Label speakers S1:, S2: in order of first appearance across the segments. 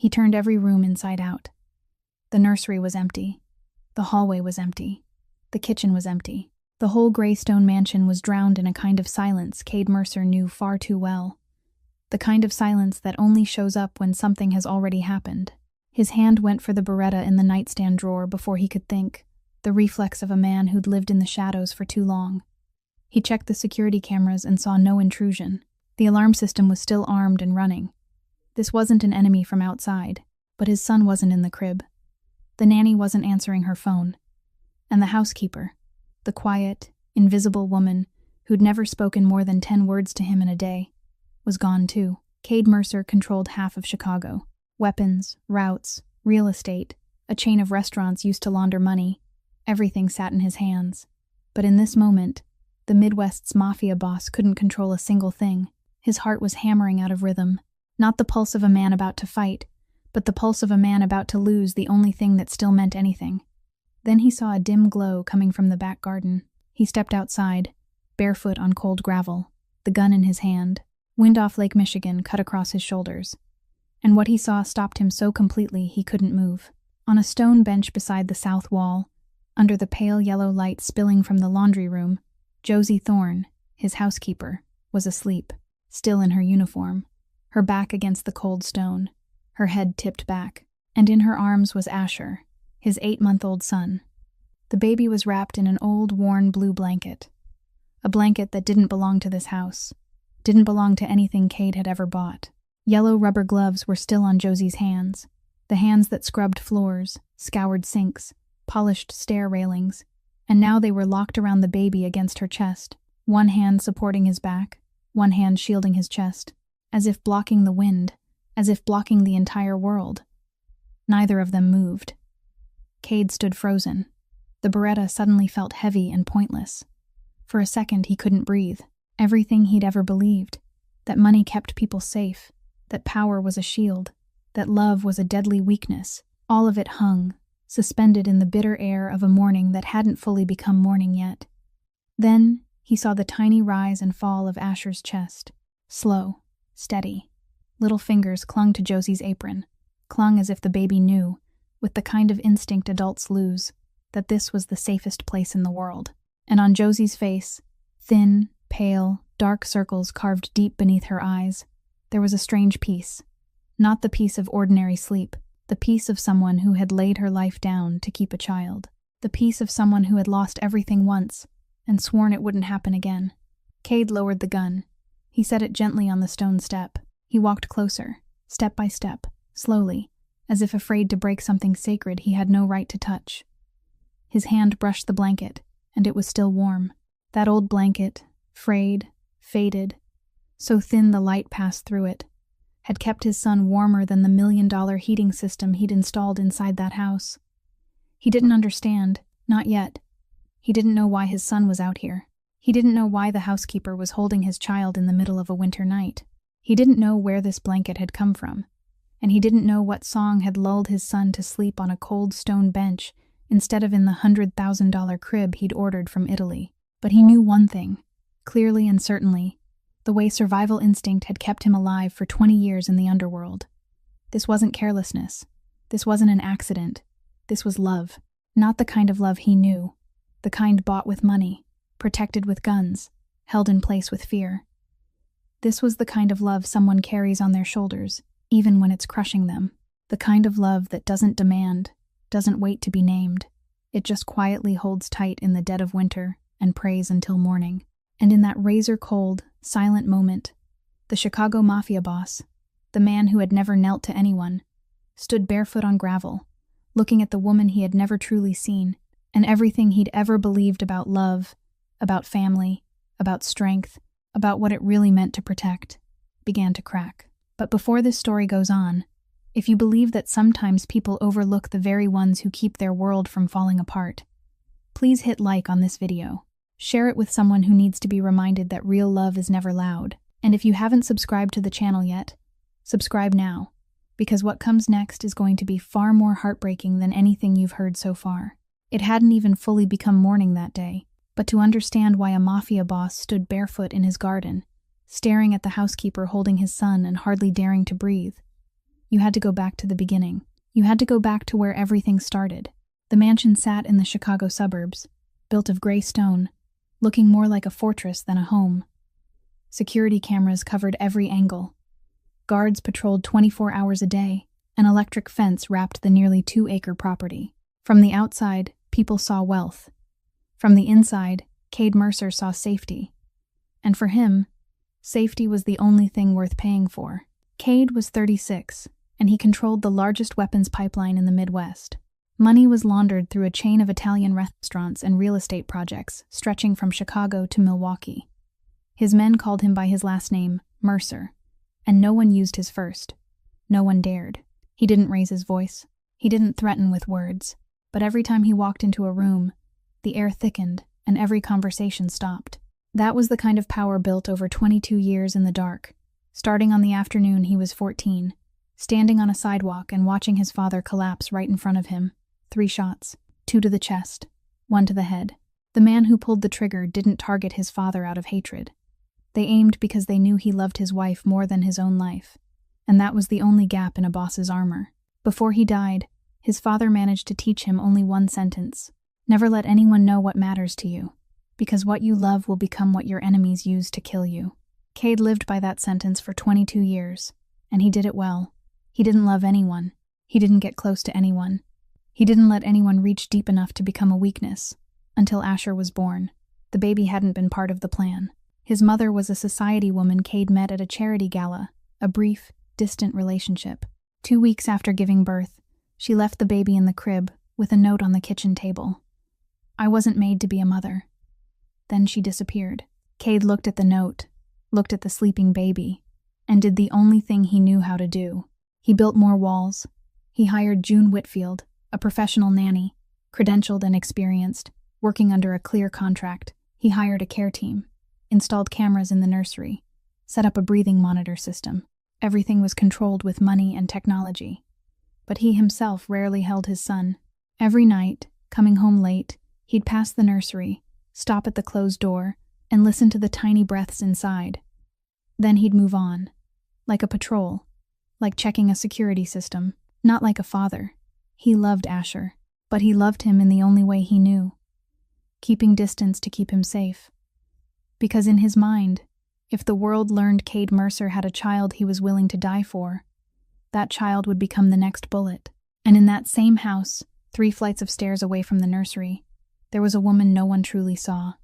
S1: He turned every room inside out. The nursery was empty. The hallway was empty. The kitchen was empty. The whole gray stone mansion was drowned in a kind of silence Cade Mercer knew far too well. The kind of silence that only shows up when something has already happened. His hand went for the Beretta in the nightstand drawer before he could think, the reflex of a man who'd lived in the shadows for too long. He checked the security cameras and saw no intrusion. The alarm system was still armed and running. This wasn't an enemy from outside, but his son wasn't in the crib. The nanny wasn't answering her phone. And the housekeeper, the quiet, invisible woman who'd never spoken more than 10 words to him in a day, was gone too. Cade Mercer controlled half of Chicago. Weapons, routes, real estate, a chain of restaurants used to launder money. Everything sat in his hands. But in this moment, the Midwest's Mafia boss couldn't control a single thing. His heart was hammering out of rhythm. Not the pulse of a man about to fight, but the pulse of a man about to lose the only thing that still meant anything. Then he saw a dim glow coming from the back garden. He stepped outside, barefoot on cold gravel, the gun in his hand. Wind off Lake Michigan cut across his shoulders. And what he saw stopped him so completely he couldn't move. On a stone bench beside the south wall, under the pale yellow light spilling from the laundry room, Josie Thorn, his housekeeper, was asleep, still in her uniform, her back against the cold stone, her head tipped back, and in her arms was Asher, his 8-month-old son. The baby was wrapped in an old, worn blue blanket, a blanket that didn't belong to this house, didn't belong to anything Cade had ever bought. Yellow rubber gloves were still on Josie's hands, the hands that scrubbed floors, scoured sinks, polished stair railings, and now they were locked around the baby against her chest, one hand supporting his back, one hand shielding his chest, as if blocking the wind, as if blocking the entire world. Neither of them moved. Cade stood frozen. The Beretta suddenly felt heavy and pointless. For a second he couldn't breathe. Everything he'd ever believed, that money kept people safe, that power was a shield, that love was a deadly weakness, all of it hung, suspended in the bitter air of a morning that hadn't fully become morning yet. Then he saw the tiny rise and fall of Asher's chest. Slow, steady. Little fingers clung to Josie's apron, clung as if the baby knew, with the kind of instinct adults lose, that this was the safest place in the world. And on Josie's face, thin, pale, dark circles carved deep beneath her eyes, there was a strange peace. Not the peace of ordinary sleep, the peace of someone who had laid her life down to keep a child. The peace of someone who had lost everything once and sworn it wouldn't happen again. Cade lowered the gun. He set it gently on the stone step. He walked closer, step by step, slowly, as if afraid to break something sacred he had no right to touch. His hand brushed the blanket, and it was still warm. That old blanket, frayed, faded, so thin the light passed through it, had kept his son warmer than the $1 million heating system he'd installed inside that house. He didn't understand, not yet. He didn't know why his son was out here. He didn't know why the housekeeper was holding his child in the middle of a winter night. He didn't know where this blanket had come from, and he didn't know what song had lulled his son to sleep on a cold stone bench instead of in the $100,000 crib he'd ordered from Italy. But he knew one thing, clearly and certainly, the way survival instinct had kept him alive for 20 years in the underworld. This wasn't carelessness. This wasn't an accident. This was love. Not the kind of love he knew. The kind bought with money, protected with guns, held in place with fear. This was the kind of love someone carries on their shoulders, even when it's crushing them. The kind of love that doesn't demand, doesn't wait to be named. It just quietly holds tight in the dead of winter and prays until morning. And in that razor-cold, silent moment, the Chicago Mafia boss, the man who had never knelt to anyone, stood barefoot on gravel, looking at the woman he had never truly seen, and everything he'd ever believed about love, about family, about strength, about what it really meant to protect, began to crack. But before this story goes on, if you believe that sometimes people overlook the very ones who keep their world from falling apart, please hit like on this video. Share it with someone who needs to be reminded that real love is never loud. And if you haven't subscribed to the channel yet, subscribe now, because what comes next is going to be far more heartbreaking than anything you've heard so far. It hadn't even fully become morning that day, but to understand why a Mafia boss stood barefoot in his garden, staring at the housekeeper holding his son and hardly daring to breathe, You had to go back to the beginning. You had to go back to where everything started. The mansion sat in the Chicago suburbs, built of gray stone, looking more like a fortress than a home. Security cameras covered every angle. Guards patrolled 24 hours a day. An electric fence wrapped the nearly 2-acre property. From the outside, people saw wealth. From the inside, Cade Mercer saw safety. And for him, safety was the only thing worth paying for. Cade was 36, and he controlled the largest weapons pipeline in the Midwest. Money was laundered through a chain of Italian restaurants and real estate projects stretching from Chicago to Milwaukee. His men called him by his last name, Mercer, and no one used his first. No one dared. He didn't raise his voice. He didn't threaten with words. But every time he walked into a room, the air thickened and every conversation stopped. That was the kind of power built over 22 years in the dark. Starting on the afternoon he was 14, standing on a sidewalk and watching his father collapse right in front of him. 3 shots, 2 to the chest, 1 to the head. The man who pulled the trigger didn't target his father out of hatred. They aimed because they knew he loved his wife more than his own life. And that was the only gap in a boss's armor. Before he died, his father managed to teach him only one sentence. Never let anyone know what matters to you, because what you love will become what your enemies use to kill you. Cade lived by that sentence for 22 years, and he did it well. He didn't love anyone. He didn't get close to anyone. He didn't let anyone reach deep enough to become a weakness. Until Asher was born. The baby hadn't been part of the plan. His mother was a society woman Cade met at a charity gala, a brief, distant relationship. 2 weeks after giving birth, she left the baby in the crib with a note on the kitchen table. "I wasn't made to be a mother." Then she disappeared. Cade looked at the note, looked at the sleeping baby, and did the only thing he knew how to do. He built more walls. He hired June Whitfield, a professional nanny, credentialed and experienced, working under a clear contract. He hired a care team, installed cameras in the nursery, set up a breathing monitor system. Everything was controlled with money and technology. But he himself rarely held his son. Every night, coming home late, he'd pass the nursery, stop at the closed door, and listen to the tiny breaths inside. Then he'd move on, like a patrol, like checking a security system, not like a father. He loved Asher, but he loved him in the only way he knew, keeping distance to keep him safe. Because in his mind, if the world learned Cade Mercer had a child he was willing to die for, that child would become the next bullet. And in that same house, 3 flights of stairs away from the nursery, there was a woman no one truly saw.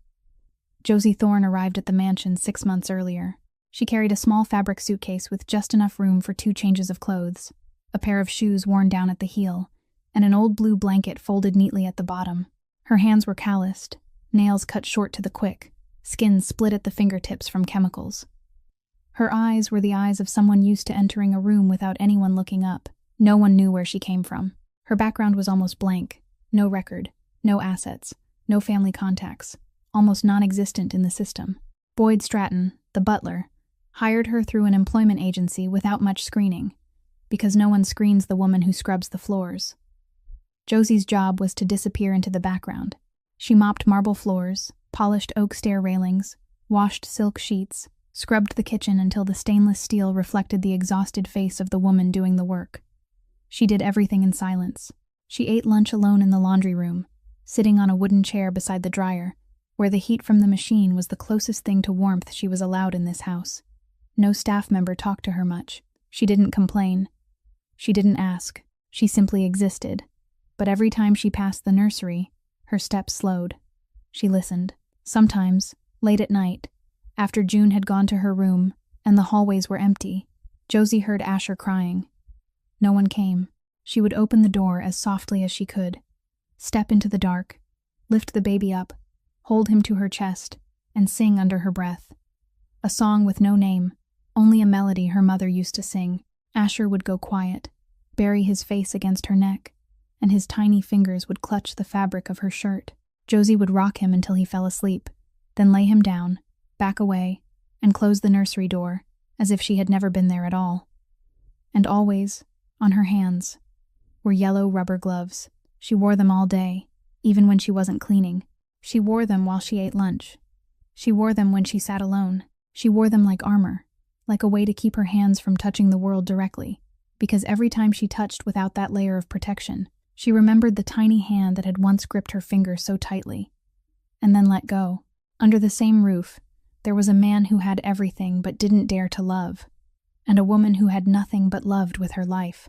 S1: Josie Thorn arrived at the mansion 6 months earlier. She carried a small fabric suitcase with just enough room for 2 changes of clothes, a pair of shoes worn down at the heel, and an old blue blanket folded neatly at the bottom. Her hands were calloused, nails cut short to the quick, skin split at the fingertips from chemicals. Her eyes were the eyes of someone used to entering a room without anyone looking up. No one knew where she came from. Her background was almost blank. No record, no assets, no family contacts, almost non-existent in the system. Boyd Stratton, the butler, hired her through an employment agency without much screening, because no one screens the woman who scrubs the floors. Josie's job was to disappear into the background. She mopped marble floors, polished oak stair railings, washed silk sheets, scrubbed the kitchen until the stainless steel reflected the exhausted face of the woman doing the work. She did everything in silence. She ate lunch alone in the laundry room, sitting on a wooden chair beside the dryer, where the heat from the machine was the closest thing to warmth she was allowed in this house. No staff member talked to her much. She didn't complain. She didn't ask. She simply existed. But every time she passed the nursery, her steps slowed. She listened. Sometimes, late at night, after June had gone to her room and the hallways were empty, Josie heard Asher crying. No one came. She would open the door as softly as she could, step into the dark, lift the baby up, hold him to her chest, and sing under her breath. A song with no name, only a melody her mother used to sing. Asher would go quiet, bury his face against her neck, and his tiny fingers would clutch the fabric of her shirt. Josie would rock him until he fell asleep, then lay him down, back away, and close the nursery door, as if she had never been there at all. And always, on her hands, were yellow rubber gloves. She wore them all day, even when she wasn't cleaning. She wore them while she ate lunch. She wore them when she sat alone. She wore them like armor, like a way to keep her hands from touching the world directly. because every time she touched without that layer of protection, she remembered the tiny hand that had once gripped her finger so tightly, and then let go. Under the same roof, there was a man who had everything but didn't dare to love, and a woman who had nothing but loved with her life.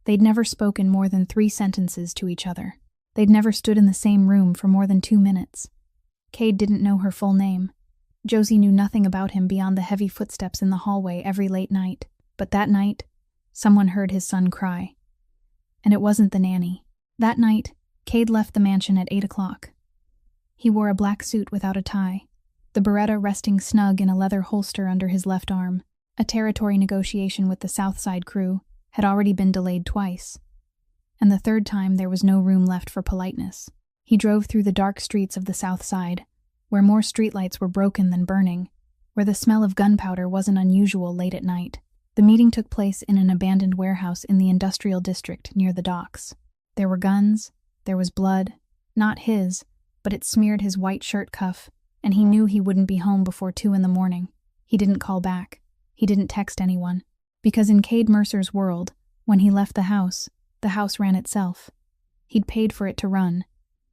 S1: They'd never spoken more than 3 sentences to each other. They'd never stood in the same room for more than 2 minutes. Cade didn't know her full name. Josie knew nothing about him beyond the heavy footsteps in the hallway every late night. But that night, someone heard his son cry. And it wasn't the nanny. That night, Cade left the mansion at 8 o'clock. He wore a black suit without a tie, the Beretta resting snug in a leather holster under his left arm. A territory negotiation with the South Side crew had already been delayed twice, and the third time there was no room left for politeness. He drove through the dark streets of the South Side, where more streetlights were broken than burning, where the smell of gunpowder wasn't unusual late at night. The meeting took place in an abandoned warehouse in the industrial district near the docks. There were guns, there was blood, not his, but it smeared his white shirt cuff, and he knew he wouldn't be home before 2 in the morning. He didn't call back. He didn't text anyone. Because in Cade Mercer's world, when he left the house ran itself. He'd paid for it to run,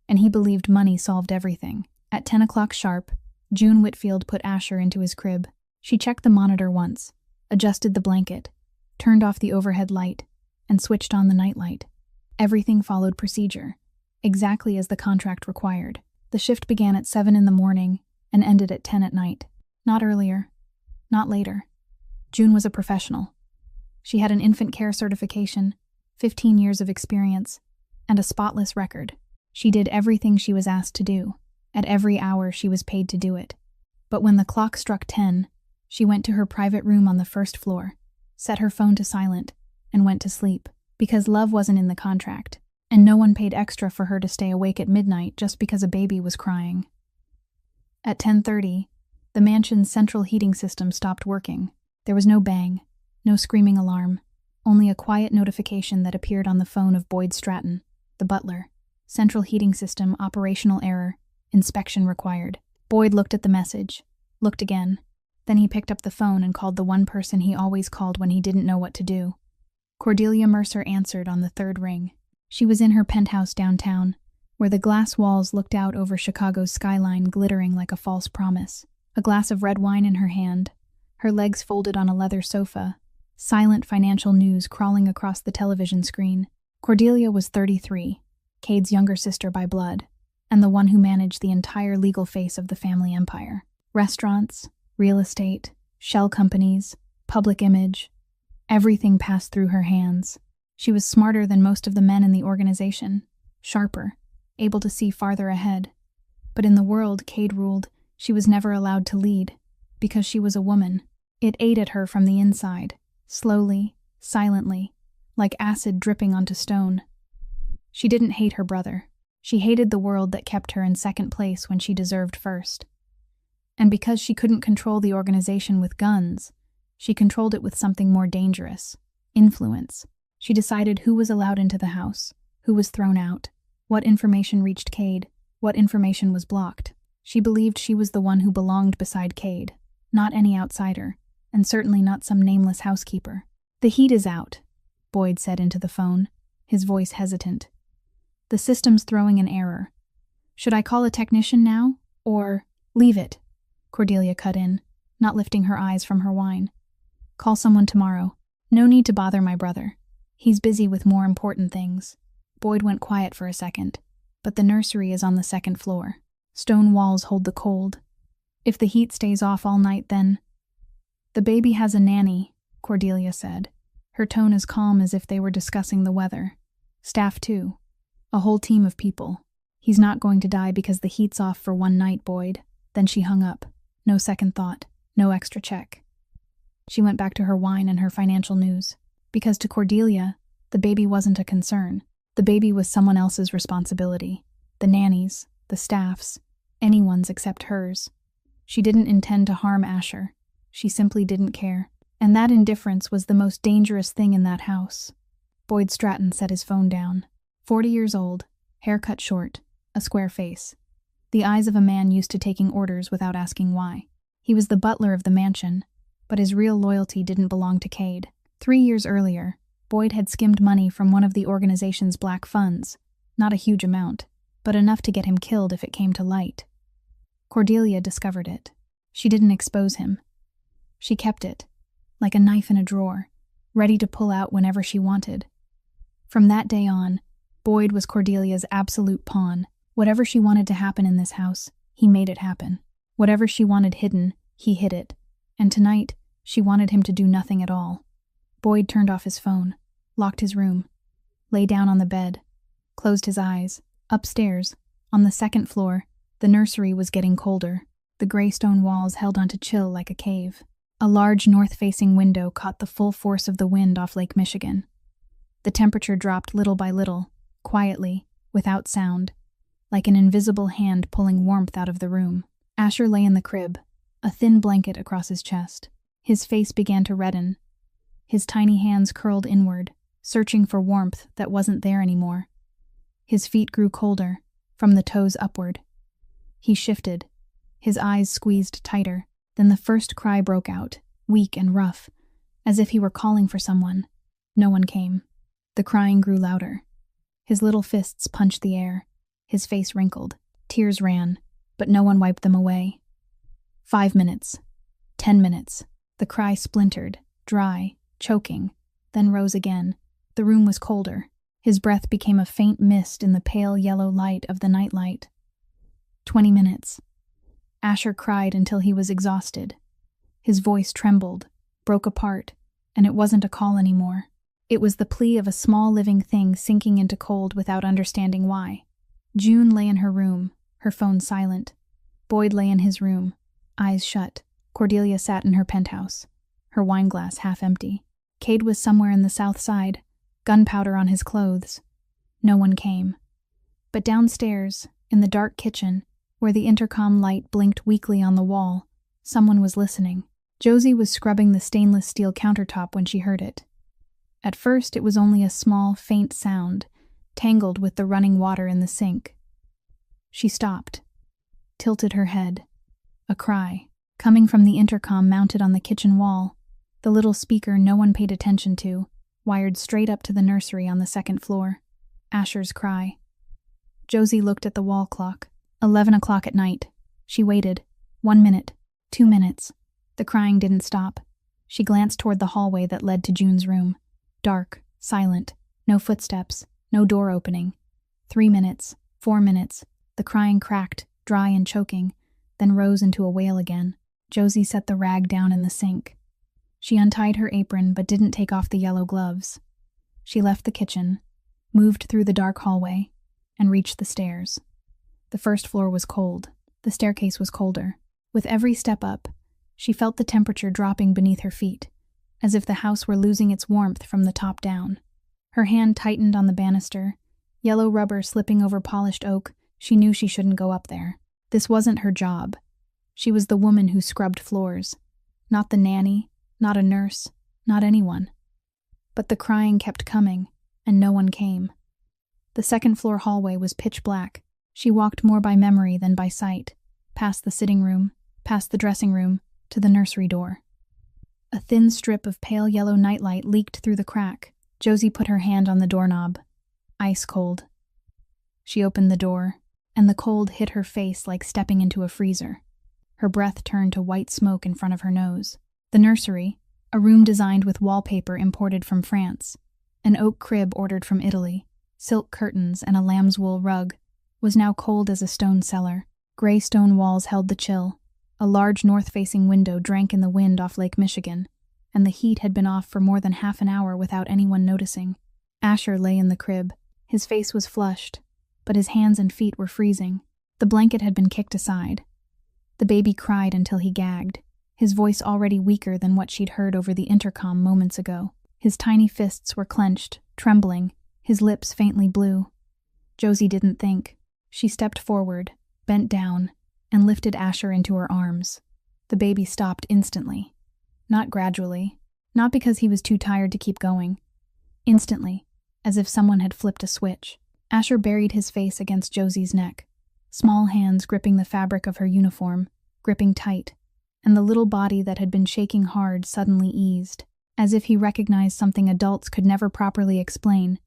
S1: and he believed money solved everything. At 10 o'clock sharp, June Whitfield put Asher into his crib. She checked the monitor once, adjusted the blanket, turned off the overhead light, and switched on the nightlight. Everything followed procedure, exactly as the contract required. The shift began at 7 in the morning and ended at 10 at night. Not earlier, not later. June was a professional. She had an infant care certification, 15 years of experience, and a spotless record. She did everything she was asked to do. At every hour she was paid to do it. But when the clock struck 10, she went to her private room on the first floor, set her phone to silent, and went to sleep, because love wasn't in the contract, and no one paid extra for her to stay awake at midnight just because a baby was crying. At 10:30, the mansion's central heating system stopped working. There was no bang, no screaming alarm, only a quiet notification that appeared on the phone of Boyd Stratton, the butler. Central heating system operational error, inspection required. Boyd looked at the message, looked again. Then he picked up the phone and called the one person he always called when he didn't know what to do. Cordelia Mercer answered on the 3rd ring. She was in her penthouse downtown, where the glass walls looked out over Chicago's skyline glittering like a false promise. A glass of red wine in her hand, her legs folded on a leather sofa, silent financial news crawling across the television screen. Cordelia was 33, Cade's younger sister by blood, and the one who managed the entire legal face of the family empire. Restaurants, real estate, shell companies, public image, everything passed through her hands. She was smarter than most of the men in the organization, sharper, able to see farther ahead. But in the world Cade ruled, she was never allowed to lead, because she was a woman. It ate at her from the inside, slowly, silently, like acid dripping onto stone. She didn't hate her brother. She hated the world that kept her in second place when she deserved first. And because she couldn't control the organization with guns, she controlled it with something more dangerous, influence. She decided who was allowed into the house, who was thrown out, what information reached Cade, what information was blocked. She believed she was the one who belonged beside Cade, not any outsider, and certainly not some nameless housekeeper. "The heat is out," Boyd said into the phone, his voice hesitant. "The system's throwing an error. Should I call a technician now, or leave it?" Cordelia cut in, not lifting her eyes from her wine. "Call someone tomorrow. No need to bother my brother. He's busy with more important things." Boyd went quiet for a second. "But the nursery is on the 2nd floor. Stone walls hold the cold. If the heat stays off all night, then—" "The baby has a nanny," Cordelia said, her tone as calm as if they were discussing the weather. "Staff too. A whole team of people. He's not going to die because the heat's off for one night, Boyd." Then she hung up. No second thought, no extra check. She went back to her wine and her financial news. Because to Cordelia, the baby wasn't a concern. The baby was someone else's responsibility. The nanny's, the staff's, anyone's except hers. She didn't intend to harm Asher. She simply didn't care. And that indifference was the most dangerous thing in that house. Boyd Stratton set his phone down. 40 years old, hair cut short, a square face. The eyes of a man used to taking orders without asking why. He was the butler of the mansion, but his real loyalty didn't belong to Cade. 3 years earlier, Boyd had skimmed money from one of the organization's black funds, not a huge amount, but enough to get him killed if it came to light. Cordelia discovered it. She didn't expose him. She kept it, like a knife in a drawer, ready to pull out whenever she wanted. From that day on, Boyd was Cordelia's absolute pawn. Whatever she wanted to happen in this house, he made it happen. Whatever she wanted hidden, he hid it. And tonight, she wanted him to do nothing at all. Boyd turned off his phone, locked his room, lay down on the bed, closed his eyes. Upstairs, on the second floor, the nursery was getting colder. The gray stone walls held on to chill like a cave. A large north-facing window caught the full force of the wind off Lake Michigan. The temperature dropped little by little, quietly, without sound, like an invisible hand pulling warmth out of the room. Asher lay in the crib, a thin blanket across his chest. His face began to redden. His tiny hands curled inward, searching for warmth that wasn't there anymore. His feet grew colder, from the toes upward. He shifted, his eyes squeezed tighter. Then the first cry broke out, weak and rough, as if he were calling for someone. No one came. The crying grew louder. His little fists punched the air. His face wrinkled. Tears ran, but no one wiped them away. 5 minutes. 10 minutes. The cry splintered, dry, choking, then rose again. The room was colder. His breath became a faint mist in the pale yellow light of the nightlight. 20 minutes. Asher cried until he was exhausted. His voice trembled, broke apart, and it wasn't a call anymore. It was the plea of a small living thing sinking into cold without understanding why. June lay in her room, her phone silent. Boyd lay in his room, eyes shut. Cordelia sat in her penthouse, her wineglass half empty. Cade was somewhere in the south side, gunpowder on his clothes. No one came. But downstairs, in the dark kitchen, where the intercom light blinked weakly on the wall, someone was listening. Josie was scrubbing the stainless steel countertop when she heard it. At first, it was only a small, faint sound, tangled with the running water in the sink. She stopped, tilted her head. A cry, coming from the intercom mounted on the kitchen wall, the little speaker no one paid attention to, wired straight up to the nursery on the second floor. Asher's cry. Josie looked at the wall clock. 11 o'clock at night. She waited. 1 minute. 2 minutes. The crying didn't stop. She glanced toward the hallway that led to June's room. Dark, silent, no footsteps, no door opening. 3 minutes. 4 minutes. The crying cracked, dry and choking, then rose into a wail again. Josie set the rag down in the sink. She untied her apron but didn't take off the yellow gloves. She left the kitchen, moved through the dark hallway, and reached the stairs. The first floor was cold. The staircase was colder. With every step up, she felt the temperature dropping beneath her feet, as if the house were losing its warmth from the top down. Her hand tightened on the banister, yellow rubber slipping over polished oak. She knew she shouldn't go up there. This wasn't her job. She was the woman who scrubbed floors. Not the nanny, not a nurse, not anyone. But the crying kept coming, and no one came. The second floor hallway was pitch black. She walked more by memory than by sight, past the sitting room, past the dressing room, to the nursery door. A thin strip of pale yellow nightlight leaked through the crack. Josie put her hand on the doorknob. Ice cold. She opened the door, and the cold hit her face like stepping into a freezer. Her breath turned to white smoke in front of her nose. The nursery, a room designed with wallpaper imported from France, an oak crib ordered from Italy, silk curtains and a lamb's wool rug, was now cold as a stone cellar. Gray stone walls held the chill. A large north-facing window drank in the wind off Lake Michigan, and the heat had been off for more than half an hour without anyone noticing. Asher lay in the crib. His face was flushed, but his hands and feet were freezing. The blanket had been kicked aside. The baby cried until he gagged, his voice already weaker than what she'd heard over the intercom moments ago. His tiny fists were clenched, trembling, his lips faintly blue. Josie didn't think. She stepped forward, bent down, and lifted Asher into her arms. The baby stopped instantly. Not gradually, not because he was too tired to keep going. Instantly, as if someone had flipped a switch. Asher buried his face against Josie's neck, small hands gripping the fabric of her uniform, gripping tight, and the little body that had been shaking hard suddenly eased. as if he recognized something adults could never properly explain,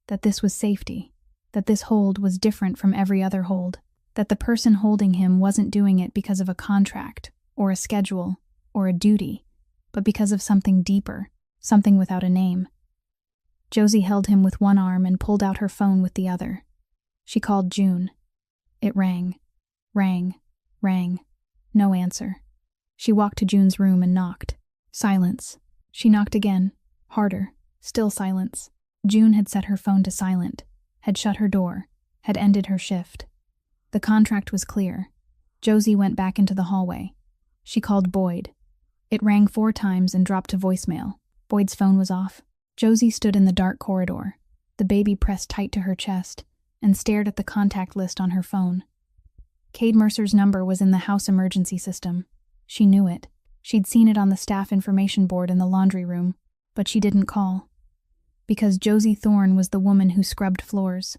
S1: that this was safety, that this hold was different from every other hold, that the person holding him wasn't doing it because of a contract, or a schedule, or a duty, but because of something deeper, something without a name. Josie held him with one arm and pulled out her phone with the other. She called June. It rang. Rang. No answer. She walked to June's room and knocked. Silence. She knocked again, harder, still silence. June had set her phone to silent, had shut her door, had ended her shift. The contract was clear. Josie went back into the hallway. She called Boyd. It rang 4 times and dropped to voicemail. Boyd's phone was off. Josie stood in the dark corridor, the baby pressed tight to her chest, and stared at the contact list on her phone. Cade Mercer's number was in the house emergency system. She knew it. She'd seen it on the staff information board in the laundry room, but she didn't call. Because Josie Thorn was the woman who scrubbed floors.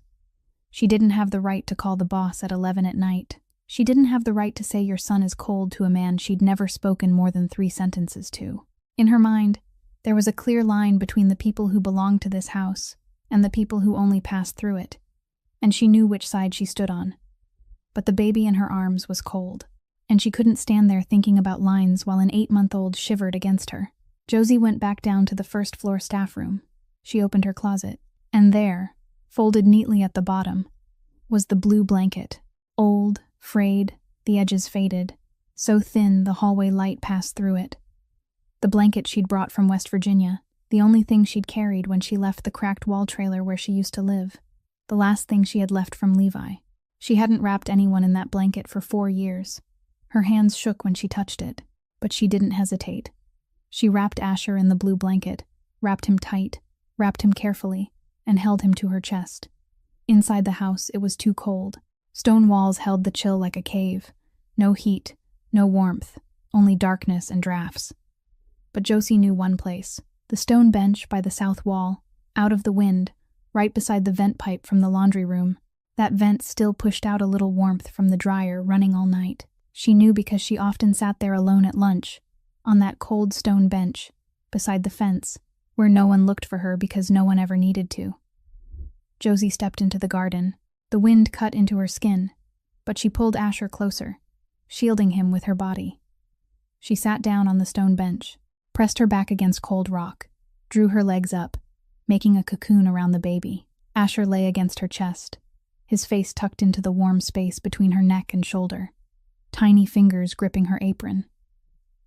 S1: She didn't have the right to call the boss at 11 at night. She didn't have the right to say your son is cold to a man she'd never spoken more than 3 sentences to. In her mind, there was a clear line between the people who belonged to this house and the people who only passed through it, and she knew which side she stood on. But the baby in her arms was cold, and she couldn't stand there thinking about lines while an 8-month-old shivered against her. Josie went back down to the first-floor staff room. She opened her closet, and there, folded neatly at the bottom, was the blue blanket, old, frayed, the edges faded, so thin the hallway light passed through it. The blanket she'd brought from West Virginia, the only thing she'd carried when she left the cracked wall trailer where she used to live, the last thing she had left from Levi. She hadn't wrapped anyone in that blanket for 4 years. Her hands shook when she touched it, but she didn't hesitate. She wrapped Asher in the blue blanket, wrapped him tight, wrapped him carefully, and held him to her chest. Inside the house, it was too cold. Stone walls held the chill like a cave. No heat, no warmth, only darkness and drafts. But Josie knew one place, the stone bench by the south wall, out of the wind, right beside the vent pipe from the laundry room. That vent still pushed out a little warmth from the dryer running all night. She knew because she often sat there alone at lunch, on that cold stone bench, beside the fence, where no one looked for her because no one ever needed to. Josie stepped into the garden. The wind cut into her skin, but she pulled Asher closer, shielding him with her body. She sat down on the stone bench, pressed her back against cold rock, drew her legs up, making a cocoon around the baby. Asher lay against her chest, his face tucked into the warm space between her neck and shoulder, tiny fingers gripping her apron.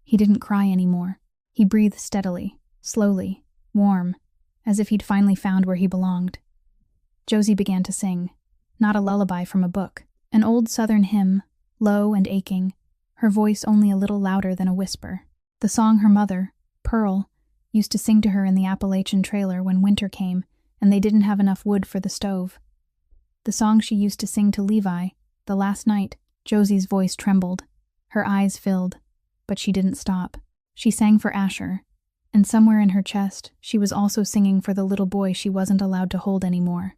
S1: He didn't cry anymore. He breathed steadily, slowly, warm, as if he'd finally found where he belonged. Josie began to sing, not a lullaby from a book, an old Southern hymn, low and aching, her voice only a little louder than a whisper. The song her mother, Pearl, used to sing to her in the Appalachian trailer when winter came and they didn't have enough wood for the stove. The song she used to sing to Levi, the last night. Josie's voice trembled, her eyes filled, but she didn't stop. She sang for Asher, and somewhere in her chest, she was also singing for the little boy she wasn't allowed to hold anymore.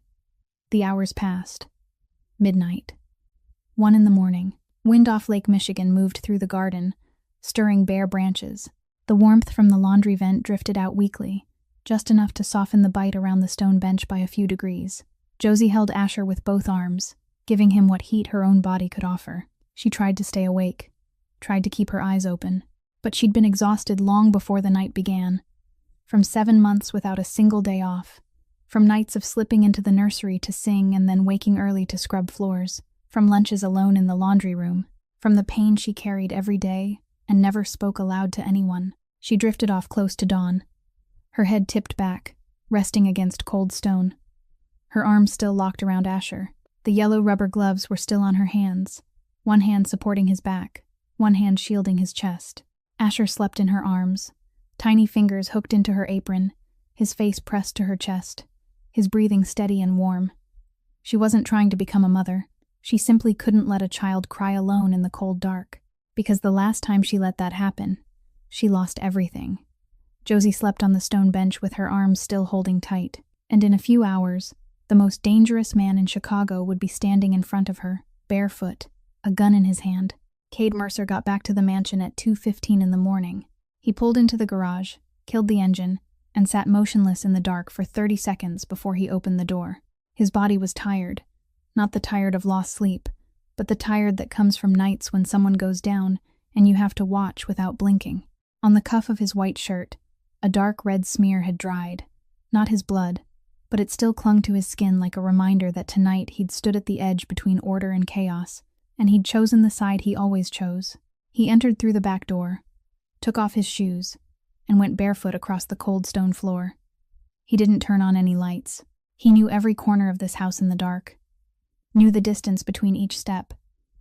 S1: The hours passed. Midnight. 1 in the morning. Wind off Lake Michigan moved through the garden, stirring bare branches. The warmth from the laundry vent drifted out weakly, just enough to soften the bite around the stone bench by a few degrees. Josie held Asher with both arms, giving him what heat her own body could offer. She tried to stay awake, tried to keep her eyes open, but she'd been exhausted long before the night began. From 7 months without a single day off, from nights of slipping into the nursery to sing and then waking early to scrub floors, from lunches alone in the laundry room, from the pain she carried every day and never spoke aloud to anyone, she drifted off close to dawn, her head tipped back, resting against cold stone. Her arms still locked around Asher. The yellow rubber gloves were still on her hands, one hand supporting his back, one hand shielding his chest. Asher slept in her arms, tiny fingers hooked into her apron, his face pressed to her chest, his breathing steady and warm. She wasn't trying to become a mother. She simply couldn't let a child cry alone in the cold dark, because the last time she let that happen, she lost everything. Josie slept on the stone bench with her arms still holding tight, and in a few hours, the most dangerous man in Chicago would be standing in front of her, barefoot, a gun in his hand. Cade Mercer got back to the mansion at 2:15 in the morning. He pulled into the garage, killed the engine, and sat motionless in the dark for 30 seconds before he opened the door. His body was tired, not the tired of lost sleep, but the tired that comes from nights when someone goes down and you have to watch without blinking. On the cuff of his white shirt, a dark red smear had dried. Not his blood, but it still clung to his skin like a reminder that tonight he'd stood at the edge between order and chaos, and he'd chosen the side he always chose. He entered through the back door, took off his shoes, and went barefoot across the cold stone floor. He didn't turn on any lights. He knew every corner of this house in the dark, knew the distance between each step,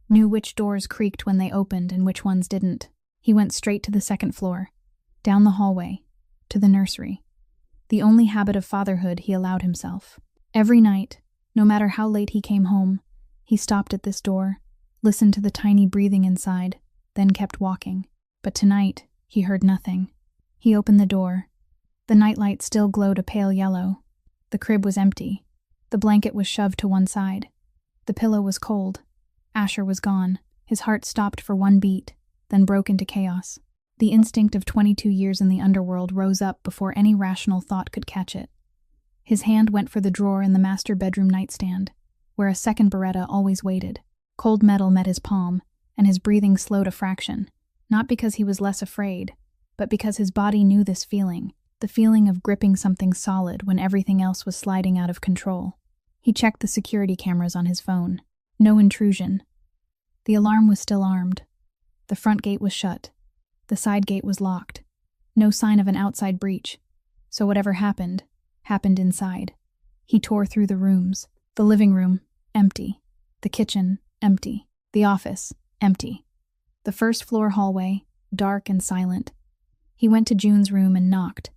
S1: knew which doors creaked when they opened and which ones didn't. He went straight to the second floor, down the hallway, to the nursery. The only habit of fatherhood he allowed himself. Every night, no matter how late he came home, he stopped at this door, listened to the tiny breathing inside, then kept walking. But tonight, he heard nothing. He opened the door. The nightlight still glowed a pale yellow. The crib was empty. The blanket was shoved to one side. The pillow was cold. Asher was gone. His heart stopped for one beat, then broke into chaos. The instinct of 22 years in the underworld rose up before any rational thought could catch it. His hand went for the drawer in the master bedroom nightstand, where a second Beretta always waited. Cold metal met his palm, and his breathing slowed a fraction, not because he was less afraid, but because his body knew this feeling, the feeling of gripping something solid when everything else was sliding out of control. He checked the security cameras on his phone. No intrusion. The alarm was still armed. The front gate was shut. The side gate was locked. No sign of an outside breach. So whatever happened, happened inside. He tore through the rooms. The living room, empty. The kitchen, empty. The office, empty. The first floor hallway, dark and silent. He went to June's room and knocked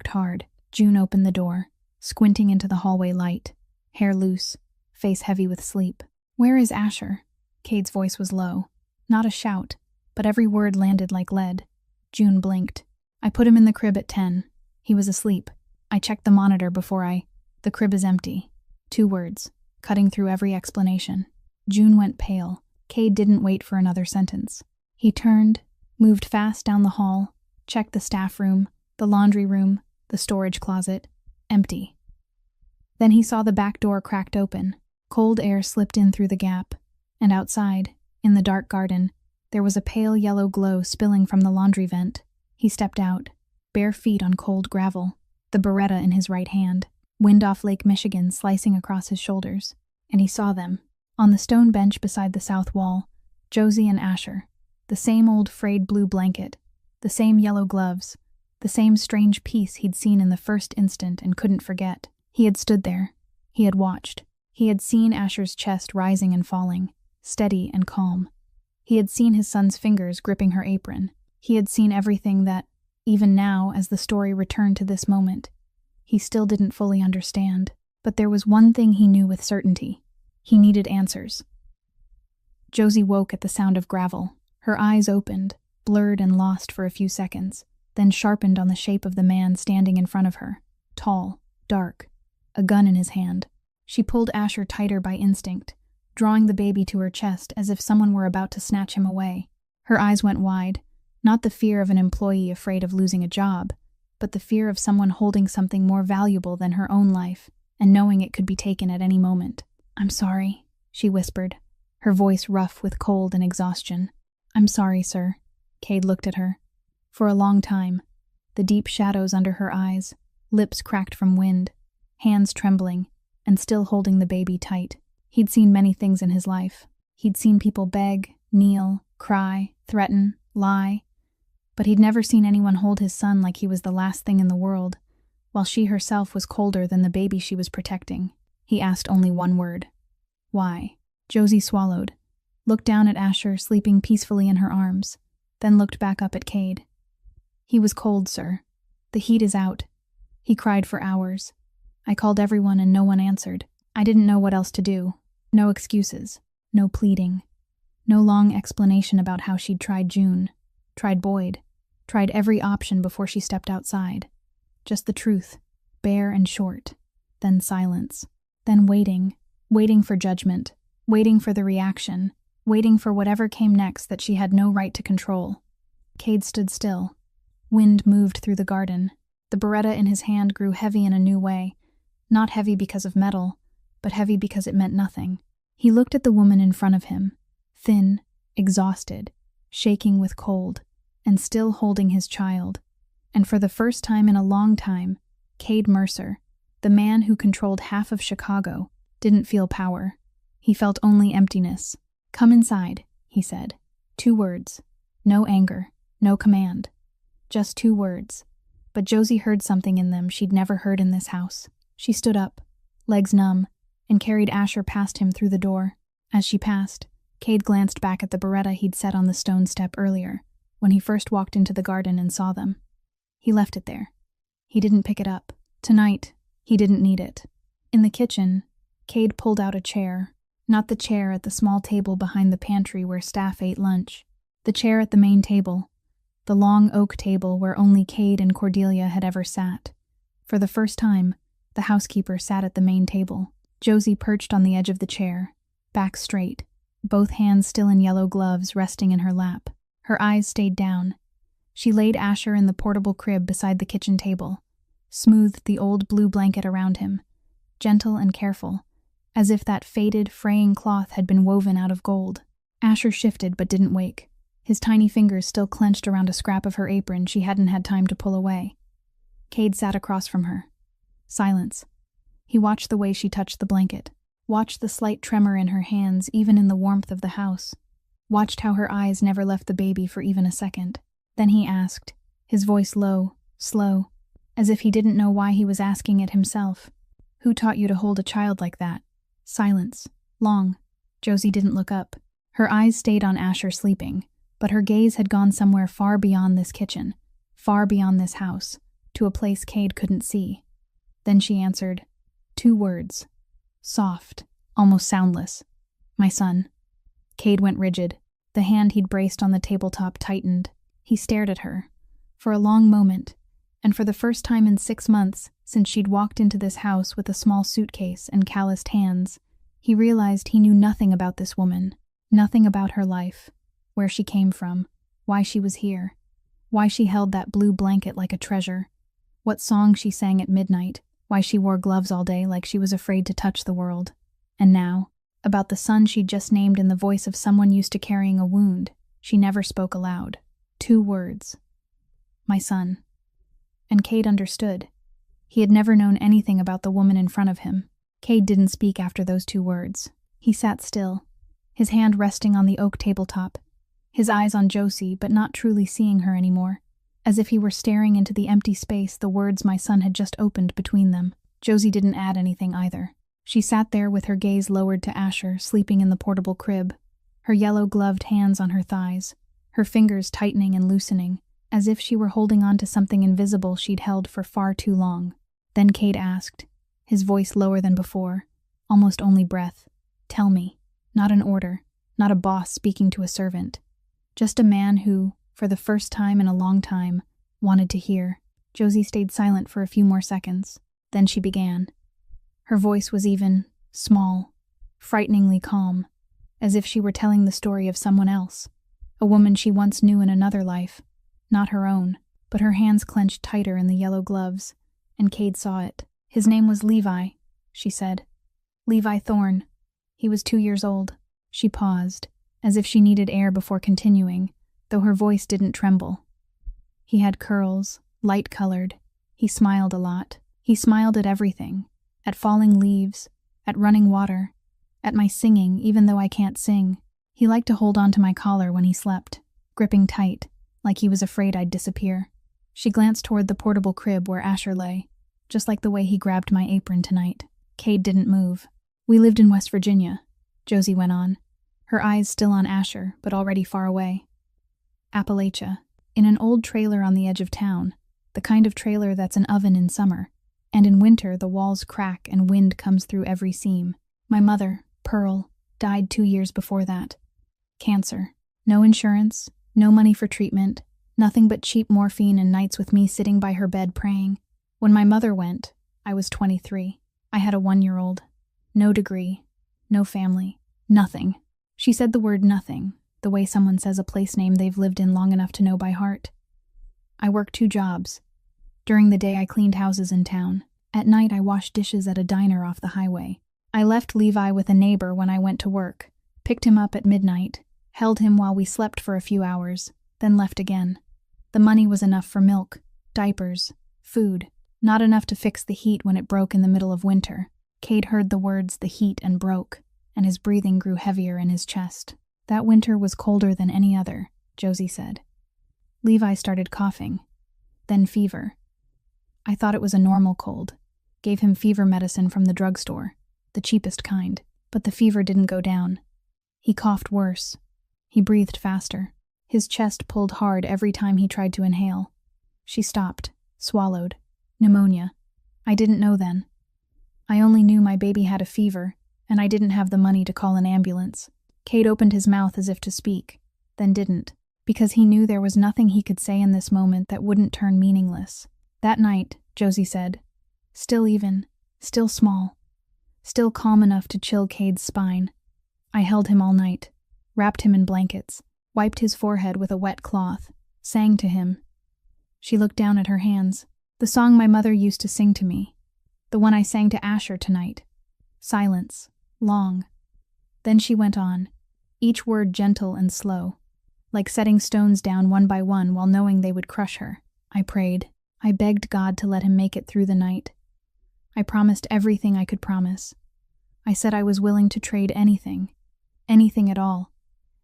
S1: hard. June opened the door, squinting into the hallway light, hair loose, face heavy with sleep. "Where is Asher?" Cade's voice was low. Not a shout, but every word landed like lead. June blinked. "I put him in the crib at 10. He was asleep. I checked the monitor before The crib is empty." 2 words, cutting through every explanation. June went pale. Cade didn't wait for another sentence. He turned, moved fast down the hall, checked the staff room, the laundry room, the storage closet. Empty. Then he saw the back door cracked open. Cold air slipped in through the gap, and outside, in the dark garden, there was a pale yellow glow spilling from the laundry vent. He stepped out, bare feet on cold gravel, the Beretta in his right hand, wind off Lake Michigan slicing across his shoulders, and he saw them. On the stone bench beside the south wall, Josie and Asher, the same old frayed blue blanket, the same yellow gloves, the same strange piece he'd seen in the first instant and couldn't forget. He had stood there. He had watched. He had seen Asher's chest rising and falling, steady and calm. He had seen his son's fingers gripping her apron. He had seen everything that, even now, as the story returned to this moment, he still didn't fully understand. But there was one thing he knew with certainty. He needed answers. Josie woke at the sound of gravel. Her eyes opened, blurred and lost for a few seconds, then sharpened on the shape of the man standing in front of her. Tall, dark, a gun in his hand. She pulled Asher tighter by instinct, drawing the baby to her chest as if someone were about to snatch him away. Her eyes went wide, not the fear of an employee afraid of losing a job, but the fear of someone holding something more valuable than her own life, and knowing it could be taken at any moment. "I'm sorry," she whispered, her voice rough with cold and exhaustion. "I'm sorry, sir." Cade looked at her. For a long time, the deep shadows under her eyes, lips cracked from wind, hands trembling, and still holding the baby tight. He'd seen many things in his life. He'd seen people beg, kneel, cry, threaten, lie. But he'd never seen anyone hold his son like he was the last thing in the world, while she herself was colder than the baby she was protecting. He asked only one word. "Why?" Josie swallowed, looked down at Asher sleeping peacefully in her arms, then looked back up at Cade. "He was cold, sir. The heat is out. He cried for hours. I called everyone and no one answered. I didn't know what else to do. No excuses. No pleading. No long explanation about how she'd tried June, tried Boyd, tried every option before she stepped outside. Just the truth, bare and short. Then silence. Then waiting for judgment, waiting for the reaction, waiting for whatever came next that she had no right to control. Cade stood still, Wind moved through the garden. The Beretta in his hand grew heavy in a new way, not heavy because of metal, but heavy because it meant nothing. He looked at the woman in front of him, thin, exhausted, shaking with cold, and still holding his child. And for the first time in a long time, Cade Mercer, the man who controlled half of Chicago, didn't feel power. He felt only emptiness. "Come inside," he said. 2 words. No anger, no command. Just 2 words. But Josie heard something in them she'd never heard in this house. She stood up, legs numb, and carried Asher past him through the door. As she passed, Cade glanced back at the Beretta he'd set on the stone step earlier, when he first walked into the garden and saw them. He left it there. He didn't pick it up. Tonight, he didn't need it. In the kitchen, Cade pulled out a chair. Not the chair at the small table behind the pantry where staff ate lunch. The chair at the main table. The long oak table where only Cade and Cordelia had ever sat. For the first time, the housekeeper sat at the main table. Josie perched on the edge of the chair, back straight, both hands still in yellow gloves resting in her lap. Her eyes stayed down. She laid Asher in the portable crib beside the kitchen table, smoothed the old blue blanket around him, gentle and careful, as if that faded, fraying cloth had been woven out of gold. Asher shifted but didn't wake, his tiny fingers still clenched around a scrap of her apron she hadn't had time to pull away. Cade sat across from her. Silence. He watched the way she touched the blanket, watched the slight tremor in her hands even in the warmth of the house, watched how her eyes never left the baby for even a second. Then he asked, his voice low, slow, as if he didn't know why he was asking it himself. "Who taught you to hold a child like that?" Silence. Long. Josie didn't look up. Her eyes stayed on Asher sleeping, but her gaze had gone somewhere far beyond this kitchen, far beyond this house, to a place Cade couldn't see. Then she answered, 2 words. Soft, almost soundless. "My son." Cade went rigid. The hand he'd braced on the tabletop tightened. He stared at her. For a long moment, and for the first time in 6 months since she'd walked into this house with a small suitcase and calloused hands, he realized he knew nothing about this woman, nothing about her life, where she came from, why she was here, why she held that blue blanket like a treasure, what song she sang at midnight, why she wore gloves all day like she was afraid to touch the world. And now, about the son she'd just named in the voice of someone used to carrying a wound, she never spoke aloud. 2 words. "My son." And Cade understood. He had never known anything about the woman in front of him. Cade didn't speak after those 2 words. He sat still, his hand resting on the oak tabletop, his eyes on Josie but not truly seeing her anymore, as if he were staring into the empty space the words "my son" had just opened between them. Josie didn't add anything either. She sat there with her gaze lowered to Asher, sleeping in the portable crib, her yellow-gloved hands on her thighs, her fingers tightening and loosening, as if she were holding on to something invisible she'd held for far too long. Then Cade asked, his voice lower than before, almost only breath, "Tell me." Not an order, not a boss speaking to a servant. Just a man who, for the first time in a long time, wanted to hear. Josie stayed silent for a few more seconds. Then she began. Her voice was even, small, frighteningly calm, as if she were telling the story of someone else, a woman she once knew in another life, not her own, but her hands clenched tighter in the yellow gloves, and Cade saw it. "His name was Levi," she said. "Levi Thorn. He was 2 years old." She paused, as if she needed air before continuing, though her voice didn't tremble. "He had curls, light-colored. He smiled a lot. He smiled at everything, at falling leaves, at running water, at my singing even though I can't sing. He liked to hold on to my collar when he slept, gripping tight, like he was afraid I'd disappear." She glanced toward the portable crib where Asher lay, just like the way he grabbed my apron tonight. Cade didn't move. "We lived in West Virginia," Josie went on, her eyes still on Asher, but already far away. "Appalachia, in an old trailer on the edge of town, the kind of trailer that's an oven in summer, and in winter the walls crack and wind comes through every seam. My mother, Pearl, died 2 years before that. Cancer. No insurance, no money for treatment, nothing but cheap morphine and nights with me sitting by her bed praying. When my mother went, I was 23. I had a 1-year-old. No degree, no family, nothing." She said the word nothing, the way someone says a place name they've lived in long enough to know by heart. I worked 2 jobs. During the day I cleaned houses in town. At night I washed dishes at a diner off the highway. I left Levi with a neighbor when I went to work, picked him up at midnight, held him while we slept for a few hours, then left again. The money was enough for milk, diapers, food, not enough to fix the heat when it broke in the middle of winter. Cade heard the words "the heat" and broke, and his breathing grew heavier in his chest. That winter was colder than any other, Josie said. Levi started coughing, then fever. I thought it was a normal cold. Gave him fever medicine from the drugstore, the cheapest kind, but the fever didn't go down. He coughed worse. He breathed faster. His chest pulled hard every time he tried to inhale. She stopped, swallowed. Pneumonia. I didn't know then. I only knew my baby had a fever, and I didn't have the money to call an ambulance. Cade opened his mouth as if to speak, then didn't, because he knew there was nothing he could say in this moment that wouldn't turn meaningless. That night, Josie said, still even, still small, still calm enough to chill Cade's spine. I held him all night, wrapped him in blankets, wiped his forehead with a wet cloth, sang to him. She looked down at her hands. The song my mother used to sing to me. The one I sang to Asher tonight. Silence. Long. Then she went on, each word gentle and slow, like setting stones down one by one while knowing they would crush her. I prayed. I begged God to let him make it through the night. I promised everything I could promise. I said I was willing to trade anything at all,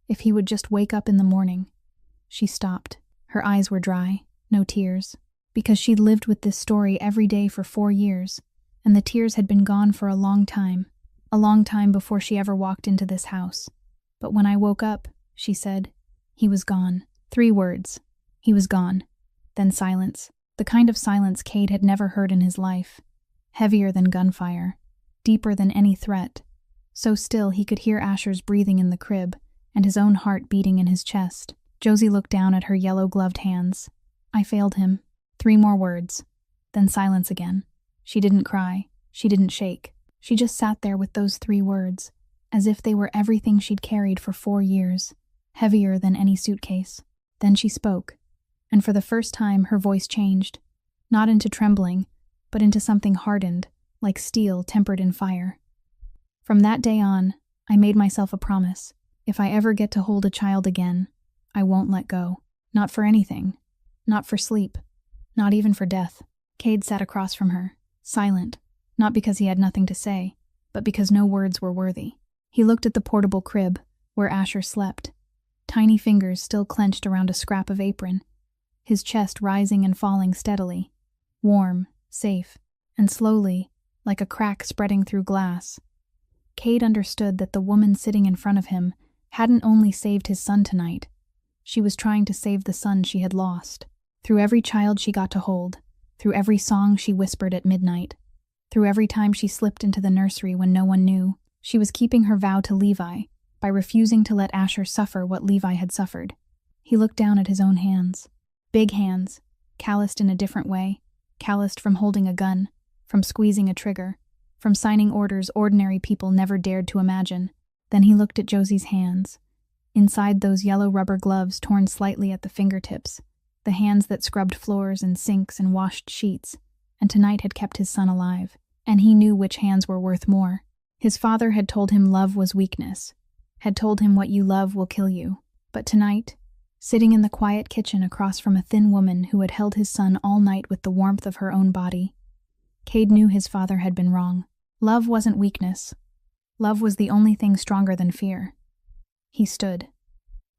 S1: if he would just wake up in the morning. She stopped. Her eyes were dry, no tears, because she'd lived with this story every day for 4 years, and the tears had been gone for a long time before she ever walked into this house. But when I woke up, she said, he was gone. 3 words. He was gone. Then silence. The kind of silence Cade had never heard in his life. Heavier than gunfire. Deeper than any threat. So still he could hear Asher's breathing in the crib, and his own heart beating in his chest. Josie looked down at her yellow-gloved hands. I failed him. 3 more words. Then silence again. She didn't cry. She didn't shake. She just sat there with those 3 words, as if they were everything she'd carried for 4 years, heavier than any suitcase. Then she spoke, and for the first time her voice changed, not into trembling, but into something hardened, like steel tempered in fire. From that day on, I made myself a promise. If I ever get to hold a child again, I won't let go. Not for anything. Not for sleep. Not even for death. Cade sat across from her, silent, not because he had nothing to say, but because no words were worthy. He looked at the portable crib, where Asher slept, tiny fingers still clenched around a scrap of apron, his chest rising and falling steadily, warm, safe, and slowly, like a crack spreading through glass. Cade understood that the woman sitting in front of him hadn't only saved his son tonight, she was trying to save the son she had lost. Through every child she got to hold, through every song she whispered at midnight, through every time she slipped into the nursery when no one knew, she was keeping her vow to Levi by refusing to let Asher suffer what Levi had suffered. He looked down at his own hands. Big hands, calloused in a different way, calloused from holding a gun, from squeezing a trigger, from signing orders ordinary people never dared to imagine. Then he looked at Josie's hands. Inside those yellow rubber gloves torn slightly at the fingertips, the hands that scrubbed floors and sinks and washed sheets, and tonight had kept his son alive, and he knew which hands were worth more. His father had told him love was weakness, had told him what you love will kill you. But tonight, sitting in the quiet kitchen across from a thin woman who had held his son all night with the warmth of her own body, Cade knew his father had been wrong. Love wasn't weakness. Love was the only thing stronger than fear. He stood.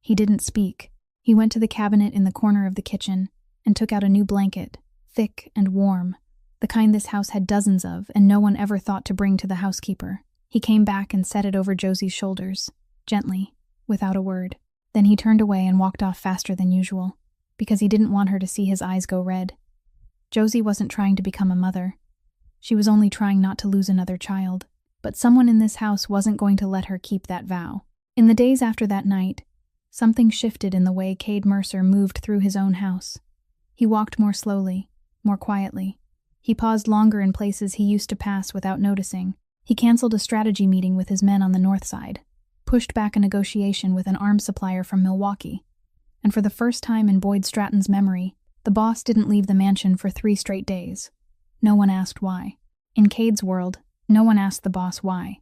S1: He didn't speak. He went to the cabinet in the corner of the kitchen and took out a new blanket, thick and warm, the kind this house had dozens of and no one ever thought to bring to the housekeeper. He came back and set it over Josie's shoulders, gently, without a word. Then he turned away and walked off faster than usual, because he didn't want her to see his eyes go red. Josie wasn't trying to become a mother. She was only trying not to lose another child. But someone in this house wasn't going to let her keep that vow. In the days after that night, something shifted in the way Cade Mercer moved through his own house. He walked more slowly, more quietly. He paused longer in places he used to pass without noticing. He canceled a strategy meeting with his men on the north side, pushed back a negotiation with an arms supplier from Milwaukee. And for the first time in Boyd Stratton's memory, The boss didn't leave the mansion for 3 straight days. No one asked why. In Cade's world, no one asked the boss why.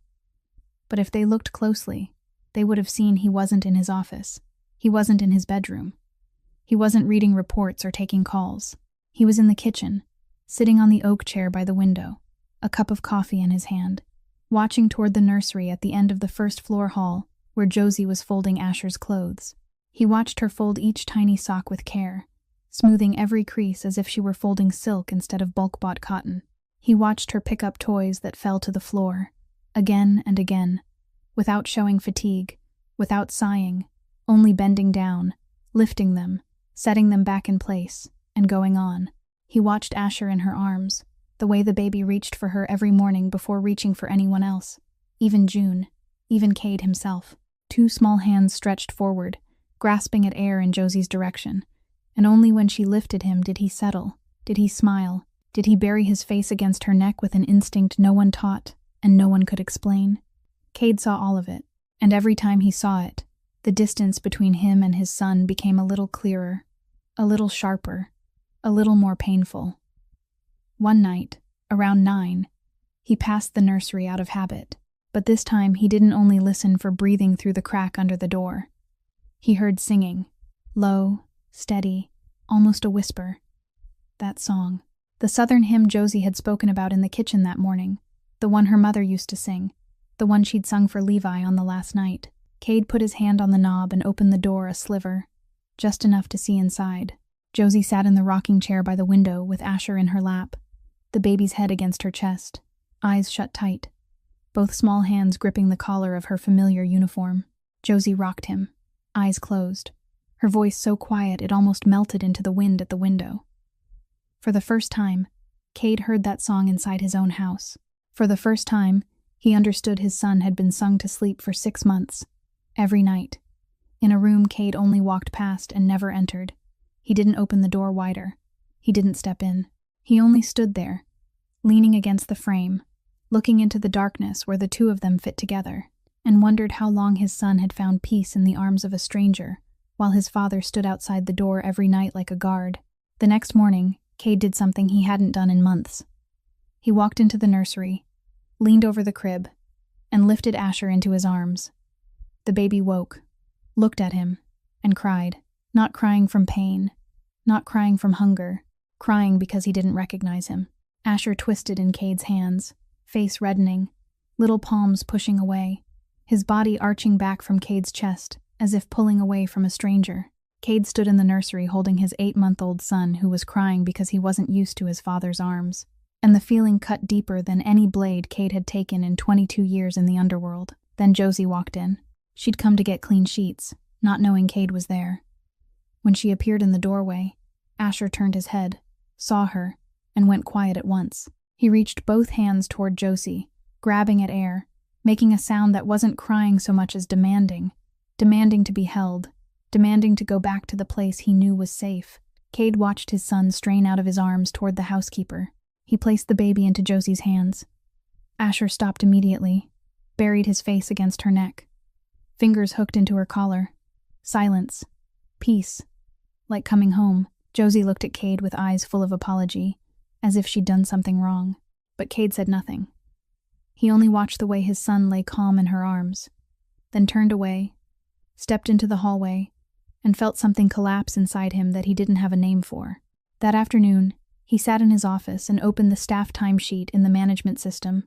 S1: But if they looked closely, they would have seen he wasn't in his office. He wasn't in his bedroom. He wasn't reading reports or taking calls. He was in the kitchen, sitting on the oak chair by the window, a cup of coffee in his hand, watching toward the nursery at the end of the first-floor hall where Josie was folding Asher's clothes. He watched her fold each tiny sock with care, smoothing every crease as if she were folding silk instead of bulk-bought cotton. He watched her pick up toys that fell to the floor, again and again, without showing fatigue, without sighing, only bending down, lifting them, setting them back in place, and going on. He watched Asher in her arms, the way the baby reached for her every morning before reaching for anyone else, even June, even Cade himself. 2 small hands stretched forward, grasping at air in Josie's direction, and only when she lifted him did he settle, did he smile, did he bury his face against her neck with an instinct no one taught and no one could explain. Cade saw all of it, and every time he saw it, the distance between him and his son became a little clearer, a little sharper, a little more painful. One night, around 9, he passed the nursery out of habit, but this time he didn't only listen for breathing through the crack under the door. He heard singing, low, steady, almost a whisper. That song. The southern hymn Josie had spoken about in the kitchen that morning, the one her mother used to sing, the one she'd sung for Levi on the last night. Cade put his hand on the knob and opened the door a sliver, just enough to see inside. Josie sat in the rocking chair by the window with Asher in her lap, the baby's head against her chest, eyes shut tight, both small hands gripping the collar of her familiar uniform. Josie rocked him, eyes closed, her voice so quiet it almost melted into the wind at the window. For the first time, Cade heard that song inside his own house. For the first time, he understood his son had been sung to sleep for 6 months, every night, in a room Cade only walked past and never entered. He didn't open the door wider. He didn't step in. He only stood there, leaning against the frame, looking into the darkness where the 2 of them fit together, and wondered how long his son had found peace in the arms of a stranger, while his father stood outside the door every night like a guard. The next morning, Cade did something he hadn't done in months. He walked into the nursery, leaned over the crib, and lifted Asher into his arms. The baby woke, looked at him, and cried, not crying from pain, not crying from hunger, crying because he didn't recognize him. Asher twisted in Cade's hands, face reddening, little palms pushing away, his body arching back from Cade's chest, as if pulling away from a stranger. Cade stood in the nursery holding his 8-month-old son who was crying because he wasn't used to his father's arms, and the feeling cut deeper than any blade Cade had taken in 22 years in the underworld. Then Josie walked in. She'd come to get clean sheets, not knowing Cade was there. When she appeared in the doorway, Asher turned his head, saw her, and went quiet at once. He reached both hands toward Josie, grabbing at air, making a sound that wasn't crying so much as demanding to be held, demanding to go back to the place he knew was safe. Cade watched his son strain out of his arms toward the housekeeper. He placed the baby into Josie's hands. Asher stopped immediately, buried his face against her neck. Fingers hooked into her collar. Silence. Peace. Like coming home. Josie looked at Cade with eyes full of apology, as if she'd done something wrong. But Cade said nothing. He only watched the way his son lay calm in her arms, then turned away, stepped into the hallway, and felt something collapse inside him that he didn't have a name for. That afternoon, he sat in his office and opened the staff timesheet in the management system.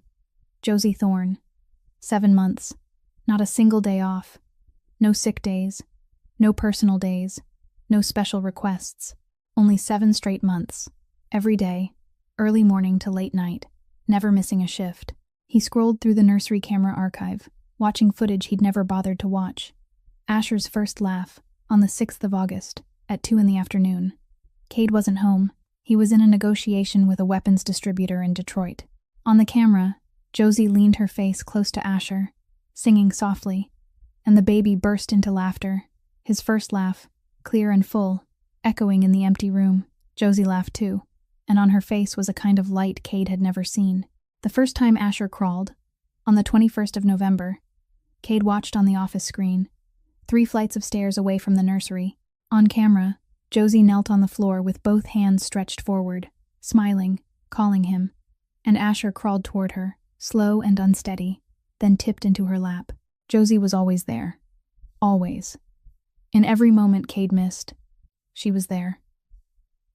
S1: Josie Thorn. 7 months. Not a single day off. No sick days. No personal days. No special requests. Only 7 straight months. Every day. Early morning to late night. Never missing a shift. He scrolled through the nursery camera archive, watching footage he'd never bothered to watch. Asher's first laugh, on the 6th of August, at 2 in the afternoon. Cade wasn't home. He was in a negotiation with a weapons distributor in Detroit. On the camera, Josie leaned her face close to Asher, singing softly, and the baby burst into laughter, his first laugh, clear and full, echoing in the empty room. Josie laughed too, and on her face was a kind of light Cade had never seen. The first time Asher crawled, on the 21st of November, Cade watched on the office screen, 3 flights of stairs away from the nursery. On camera, Josie knelt on the floor with both hands stretched forward, smiling, calling him, and Asher crawled toward her, slow and unsteady, then tipped into her lap. Josie was always there. Always. In every moment Cade missed, she was there.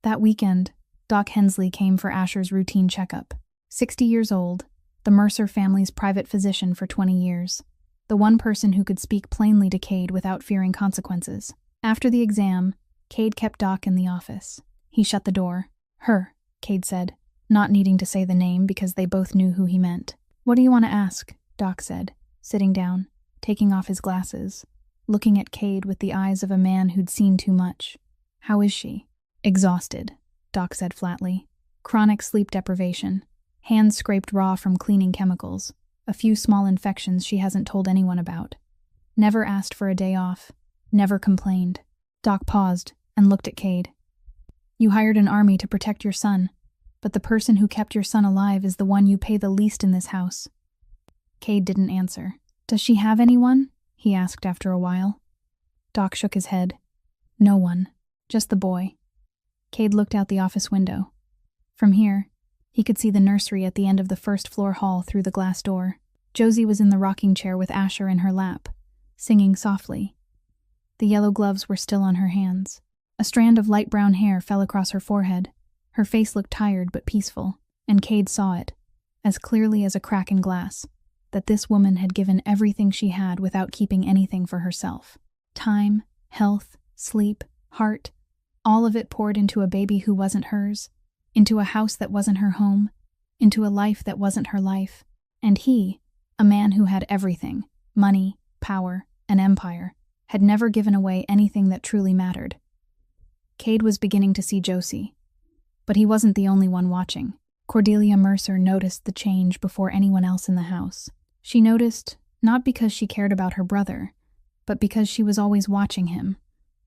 S1: That weekend, Doc Hensley came for Asher's routine checkup. 60 years old, the Mercer family's private physician for 20 years. The one person who could speak plainly to Cade without fearing consequences. After the exam, Cade kept Doc in the office. He shut the door. Her, Cade said, not needing to say the name because they both knew who he meant. What do you want to ask? Doc said, sitting down, taking off his glasses, looking at Cade with the eyes of a man who'd seen too much. How is she? Exhausted, Doc said flatly. Chronic sleep deprivation. Hands scraped raw from cleaning chemicals. A few small infections she hasn't told anyone about. Never asked for a day off. Never complained. Doc paused and looked at Cade. You hired an army to protect your son, but the person who kept your son alive is the one you pay the least in this house. Cade didn't answer. Does she have anyone? He asked after a while. Doc shook his head. No one. Just the boy. Cade looked out the office window. From here, he could see the nursery at the end of the first-floor hall through the glass door. Josie was in the rocking chair with Asher in her lap, singing softly. The yellow gloves were still on her hands. A strand of light brown hair fell across her forehead. Her face looked tired but peaceful, and Cade saw it, as clearly as a crack in glass, that this woman had given everything she had without keeping anything for herself. Time, health, sleep, heart, all of it poured into a baby who wasn't hers, into a house that wasn't her home, into a life that wasn't her life. And he, a man who had everything, money, power, an empire, had never given away anything that truly mattered. Cade was beginning to see Josie. But he wasn't the only one watching. Cordelia Mercer noticed the change before anyone else in the house. She noticed, not because she cared about her brother, but because she was always watching him,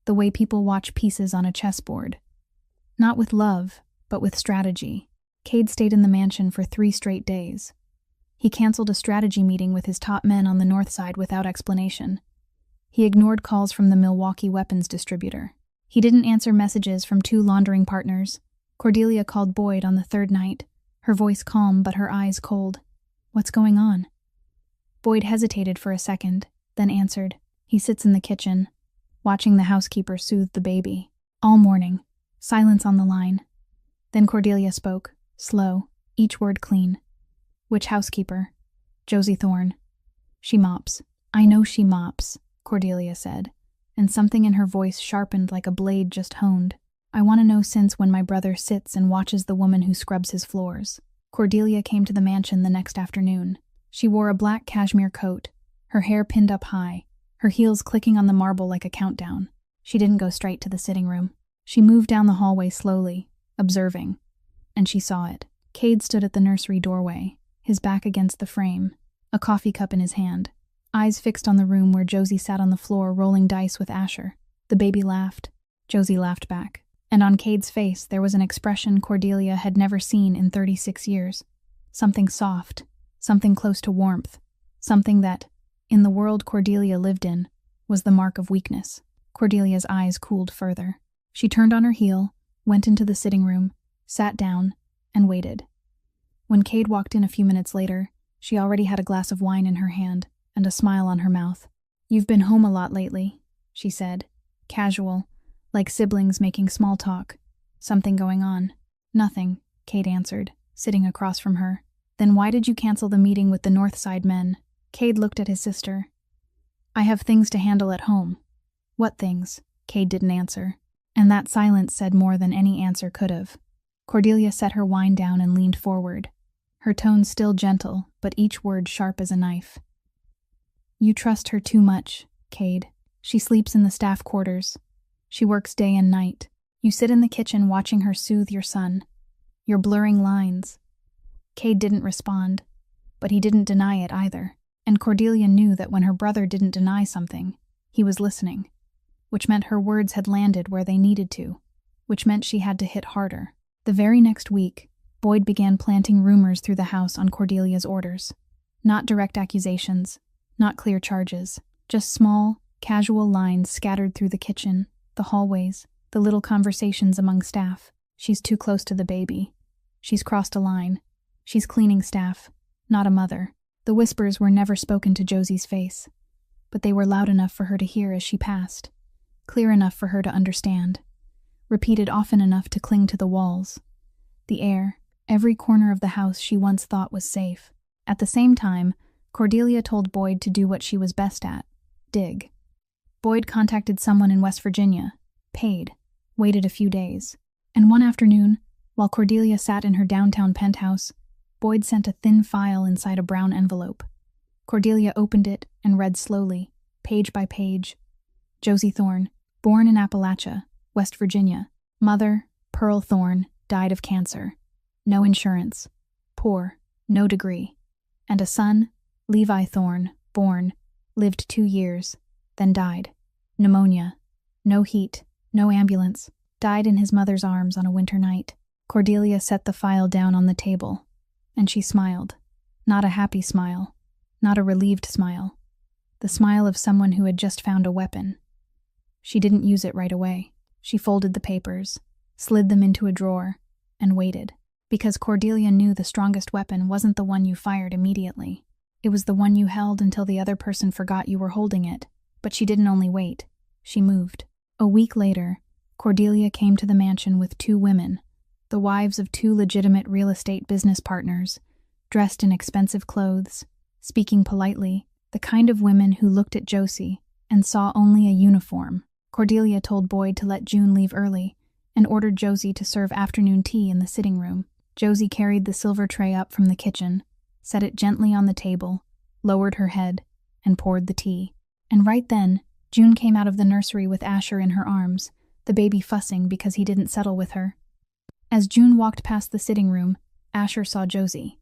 S1: the way people watch pieces on a chessboard. Not with love, but with strategy. Cade stayed in the mansion for 3 straight days. He canceled a strategy meeting with his top men on the north side without explanation. He ignored calls from the Milwaukee weapons distributor. He didn't answer messages from 2 laundering partners. Cordelia called Boyd on the 3rd night, her voice calm but her eyes cold. What's going on? Boyd hesitated for a second, then answered. He sits in the kitchen, watching the housekeeper soothe the baby. All morning, silence on the line. Then Cordelia spoke, slow, each word clean. Which housekeeper? Josie Thorn. She mops. I know she mops, Cordelia said, and something in her voice sharpened like a blade just honed. I want to know since when my brother sits and watches the woman who scrubs his floors. Cordelia came to the mansion the next afternoon. She wore a black cashmere coat, her hair pinned up high, her heels clicking on the marble like a countdown. She didn't go straight to the sitting room. She moved down the hallway slowly, observing, and she saw it. Cade stood at the nursery doorway, his back against the frame, a coffee cup in his hand, eyes fixed on the room where Josie sat on the floor rolling dice with Asher. The baby laughed. Josie laughed back. And on Cade's face there was an expression Cordelia had never seen in 36 years. Something soft, something close to warmth, something that, in the world Cordelia lived in, was the mark of weakness. Cordelia's eyes cooled further. She turned on her heel, went into the sitting room, sat down, and waited. When Cade walked in a few minutes later, she already had a glass of wine in her hand and a smile on her mouth. You've been home a lot lately, she said, casual, like siblings making small talk. Something going on? Nothing, Cade answered, sitting across from her. Then why did you cancel the meeting with the Northside men? Cade looked at his sister. I have things to handle at home. What things? Cade didn't answer. And that silence said more than any answer could have. Cordelia set her wine down and leaned forward, her tone still gentle, but each word sharp as a knife. You trust her too much, Cade. She sleeps in the staff quarters. She works day and night. You sit in the kitchen watching her soothe your son. You're blurring lines. Cade didn't respond, but he didn't deny it either. And Cordelia knew that when her brother didn't deny something, he was listening, which meant her words had landed where they needed to, which meant she had to hit harder. The very next week, Boyd began planting rumors through the house on Cordelia's orders. Not direct accusations, not clear charges, just small, casual lines scattered through the kitchen, the hallways, The little conversations among staff. She's too close to the baby. She's crossed a line. She's cleaning staff, not a mother. The whispers were never spoken to Josie's face, but they were loud enough for her to hear as she passed, clear enough for her to understand, repeated often enough to cling to the walls. The air, every corner of the house she once thought was safe. At the same time, Cordelia told Boyd to do what she was best at, dig. Boyd contacted someone in West Virginia, paid, waited a few days, and one afternoon, while Cordelia sat in her downtown penthouse, Boyd sent a thin file inside a brown envelope. Cordelia opened it and read slowly, page by page. Josie Thorn, born in Appalachia, West Virginia. Mother, Pearl Thorn, died of cancer. No insurance. Poor, no degree. And a son, Levi Thorn, born, lived 2 years, then died. Pneumonia. No heat, no ambulance. Died in his mother's arms on a winter night. Cordelia set the file down on the table, and she smiled. Not a happy smile, not a relieved smile. The smile of someone who had just found a weapon. She didn't use it right away. She folded the papers, slid them into a drawer, and waited. Because Cordelia knew the strongest weapon wasn't the one you fired immediately. It was the one you held until the other person forgot you were holding it. But she didn't only wait. She moved. A week later, Cordelia came to the mansion with 2 women, the wives of 2 legitimate real estate business partners, dressed in expensive clothes, speaking politely, the kind of women who looked at Josie and saw only a uniform. Cordelia told Boyd to let June leave early and ordered Josie to serve afternoon tea in the sitting room. Josie carried the silver tray up from the kitchen, set it gently on the table, lowered her head, and poured the tea. And right then, June came out of the nursery with Asher in her arms, the baby fussing because he didn't settle with her. As June walked past the sitting room, Asher saw Josie.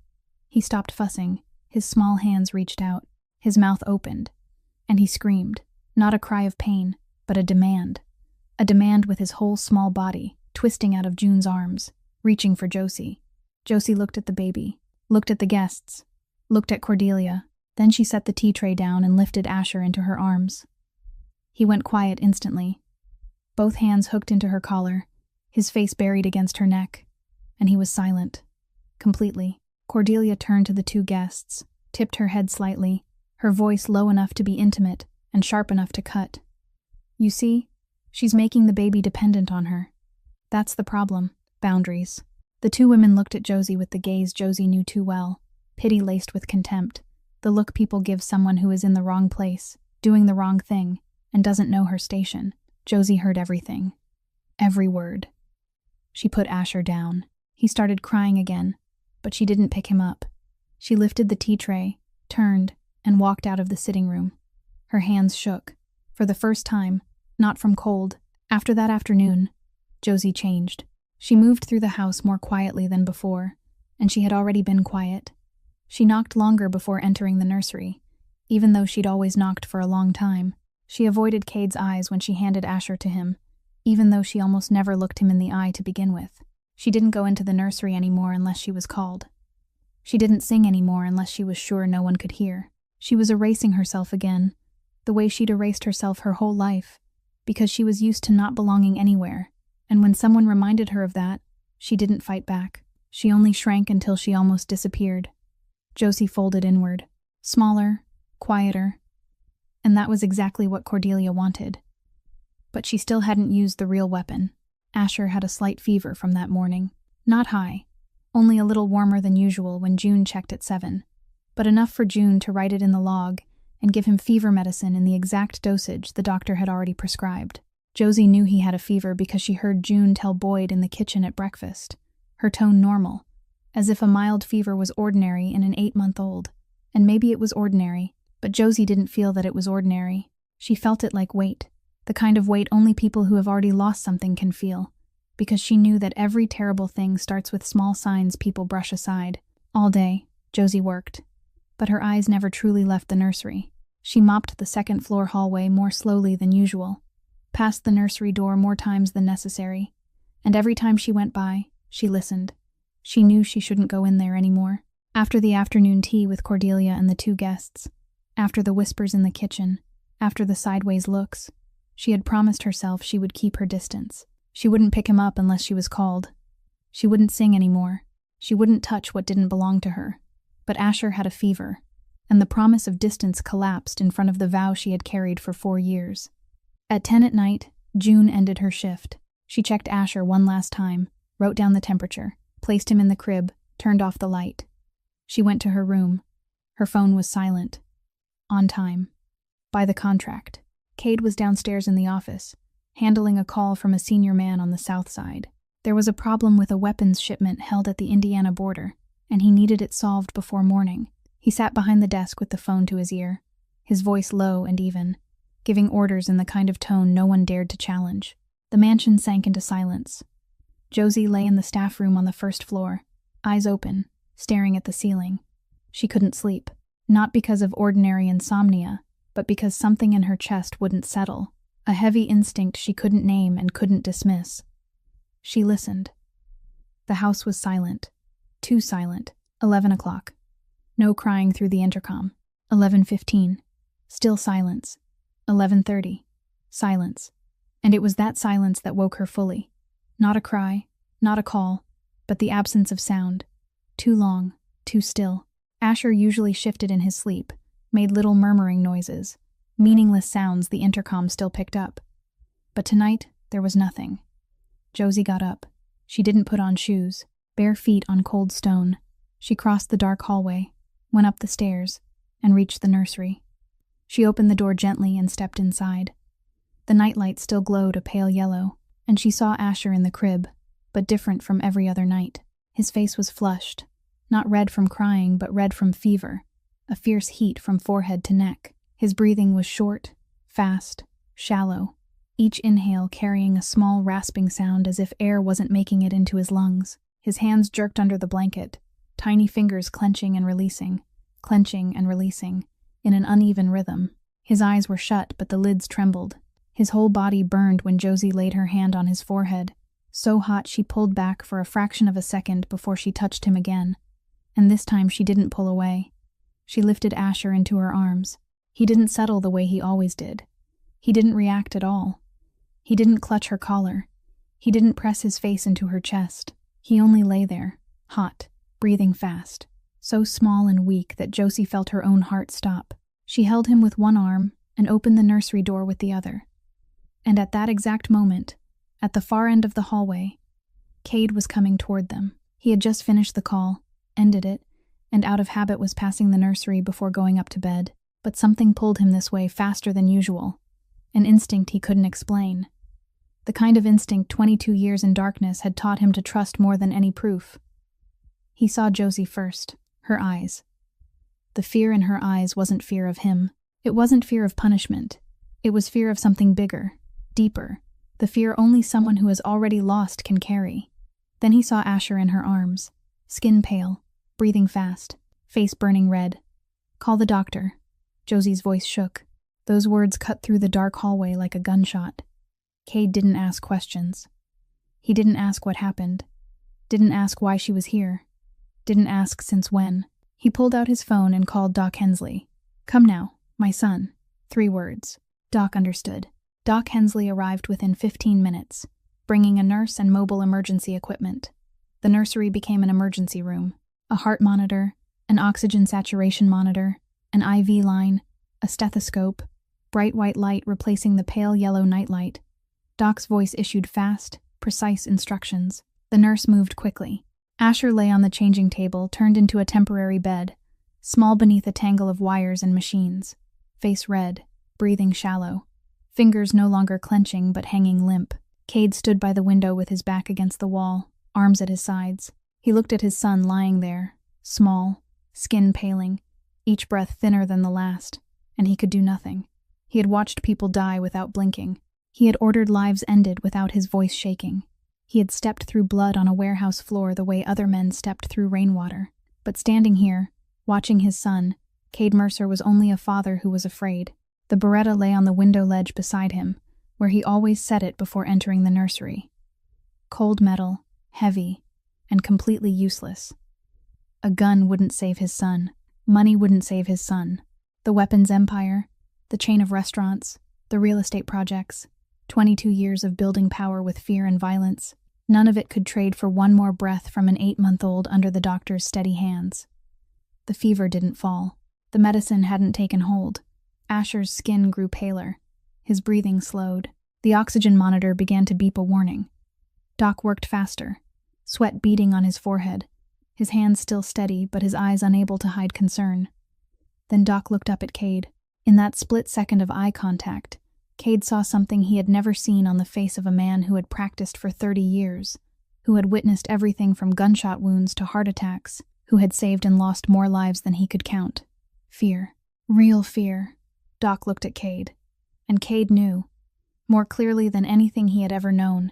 S1: He stopped fussing, his small hands reached out, his mouth opened, and he screamed, not a cry of pain, but a demand with his whole small body, twisting out of June's arms, reaching for Josie. Josie looked at the baby, looked at the guests, looked at Cordelia, then she set the tea tray down and lifted Asher into her arms. He went quiet instantly, both hands hooked into her collar, his face buried against her neck, and he was silent, completely. Cordelia turned to the 2 guests, tipped her head slightly, her voice low enough to be intimate and sharp enough to cut. You see, she's making the baby dependent on her. That's the problem. Boundaries. The 2 women looked at Josie with the gaze Josie knew too well, pity laced with contempt, the look people give someone who is in the wrong place, doing the wrong thing, and doesn't know her station. Josie heard everything. Every word. She put Asher down. He started crying again, but she didn't pick him up. She lifted the tea tray, turned, and walked out of the sitting room. Her hands shook. For the first time, not from cold. After that afternoon, Josie changed. She moved through the house more quietly than before, and she had already been quiet. She knocked longer before entering the nursery, even though she'd always knocked for a long time. She avoided Cade's eyes when she handed Asher to him, even though she almost never looked him in the eye to begin with. She didn't go into the nursery anymore unless she was called. She didn't sing anymore unless she was sure no one could hear. She was erasing herself again, the way she'd erased herself her whole life, because she was used to not belonging anywhere, and when someone reminded her of that, she didn't fight back. She only shrank until she almost disappeared. Josie folded inward, smaller, quieter, and that was exactly what Cordelia wanted. But she still hadn't used the real weapon. Asher had a slight fever from that morning. Not high, only a little warmer than usual when June checked at 7, but enough for June to write it in the log and give him fever medicine in the exact dosage the doctor had already prescribed. Josie knew he had a fever because she heard June tell Boyd in the kitchen at breakfast, her tone normal, as if a mild fever was ordinary in an 8-month-old. And maybe it was ordinary, but Josie didn't feel that it was ordinary. She felt it like weight, the kind of weight only people who have already lost something can feel, because she knew that every terrible thing starts with small signs people brush aside. All day, Josie worked, but her eyes never truly left the nursery. She mopped the second-floor hallway more slowly than usual, passed the nursery door more times than necessary, and every time she went by, she listened. She knew she shouldn't go in there anymore. After the afternoon tea with Cordelia and the 2 guests, after the whispers in the kitchen, after the sideways looks, she had promised herself she would keep her distance. She wouldn't pick him up unless she was called. She wouldn't sing anymore. She wouldn't touch what didn't belong to her. But Asher had a fever, and the promise of distance collapsed in front of the vow she had carried for 4 years. At 10 at night, June ended her shift. She checked Asher one last time, wrote down the temperature, placed him in the crib, turned off the light. She went to her room. Her phone was silent. On time. By the contract. Cade was downstairs in the office, handling a call from a senior man on the south side. There was a problem with a weapons shipment held at the Indiana border, and he needed it solved before morning. He sat behind the desk with the phone to his ear, his voice low and even, giving orders in the kind of tone no one dared to challenge. The mansion sank into silence. Josie lay in the staff room on the first floor, eyes open, staring at the ceiling. She couldn't sleep, not because of ordinary insomnia, but because something in her chest wouldn't settle, a heavy instinct she couldn't name and couldn't dismiss. She listened. The house was silent. Too silent. 11 o'clock. No crying through the intercom. 11:15. Still silence. 11:30. Silence. And it was that silence that woke her fully. Not a cry, not a call, but the absence of sound. Too long, too still. Asher usually shifted in his sleep, made little murmuring noises, meaningless sounds the intercom still picked up. But tonight, there was nothing. Josie got up. She didn't put on shoes, bare feet on cold stone. She crossed the dark hallway, went up the stairs, and reached the nursery. She opened the door gently and stepped inside. The nightlight still glowed a pale yellow, and she saw Asher in the crib, but different from every other night. His face was flushed, not red from crying, but red from fever, a fierce heat from forehead to neck. His breathing was short, fast, shallow, each inhale carrying a small rasping sound as if air wasn't making it into his lungs. His hands jerked under the blanket, tiny fingers clenching and releasing, in an uneven rhythm. His eyes were shut, but the lids trembled. His whole body burned when Josie laid her hand on his forehead, so hot she pulled back for a fraction of a second before she touched him again. And this time she didn't pull away. She lifted Asher into her arms. He didn't settle the way he always did. He didn't react at all. He didn't clutch her collar. He didn't press his face into her chest. He only lay there, hot, breathing fast, so small and weak that Josie felt her own heart stop. She held him with one arm and opened the nursery door with the other. And at that exact moment, at the far end of the hallway, Cade was coming toward them. He had just finished the call, ended it, and out of habit was passing the nursery before going up to bed. But something pulled him this way faster than usual, an instinct he couldn't explain. The kind of instinct 22 years in darkness had taught him to trust more than any proof. He saw Josie first, her eyes. The fear in her eyes wasn't fear of him. It wasn't fear of punishment. It was fear of something bigger, deeper, the fear only someone who has already lost can carry. Then he saw Asher in her arms, skin pale, breathing fast, face burning red. "Call the doctor." Josie's voice shook. Those words cut through the dark hallway like a gunshot. Cade didn't ask questions. He didn't ask what happened. Didn't ask why she was here. Didn't ask since when. He pulled out his phone and called Doc Hensley. "Come now, my son." 3 words. Doc understood. Doc Hensley arrived within 15 minutes, bringing a nurse and mobile emergency equipment. The nursery became an emergency room. A heart monitor, an oxygen saturation monitor, an IV line, a stethoscope, bright white light replacing the pale yellow nightlight. Doc's voice issued fast, precise instructions. The nurse moved quickly. Asher lay on the changing table, turned into a temporary bed, small beneath a tangle of wires and machines. Face red, breathing shallow. Fingers no longer clenching but hanging limp. Cade stood by the window with his back against the wall, arms at his sides. He looked at his son lying there, small, skin paling, each breath thinner than the last, and he could do nothing. He had watched people die without blinking. He had ordered lives ended without his voice shaking. He had stepped through blood on a warehouse floor the way other men stepped through rainwater. But standing here, watching his son, Cade Mercer was only a father who was afraid. The Beretta lay on the window ledge beside him, where he always set it before entering the nursery. Cold metal, heavy, and completely useless. A gun wouldn't save his son. Money wouldn't save his son. The weapons empire, the chain of restaurants, the real estate projects, 22 years of building power with fear and violence. None of it could trade for one more breath from an 8-month-old under the doctor's steady hands. The fever didn't fall. The medicine hadn't taken hold. Asher's skin grew paler. His breathing slowed. The oxygen monitor began to beep a warning. Doc worked faster, sweat beading on his forehead, his hands still steady but his eyes unable to hide concern. Then Doc looked up at Cade. In that split second of eye contact, Cade saw something he had never seen on the face of a man who had practiced for 30 years, who had witnessed everything from gunshot wounds to heart attacks, who had saved and lost more lives than he could count. Fear. Real fear. Doc looked at Cade, and Cade knew, more clearly than anything he had ever known,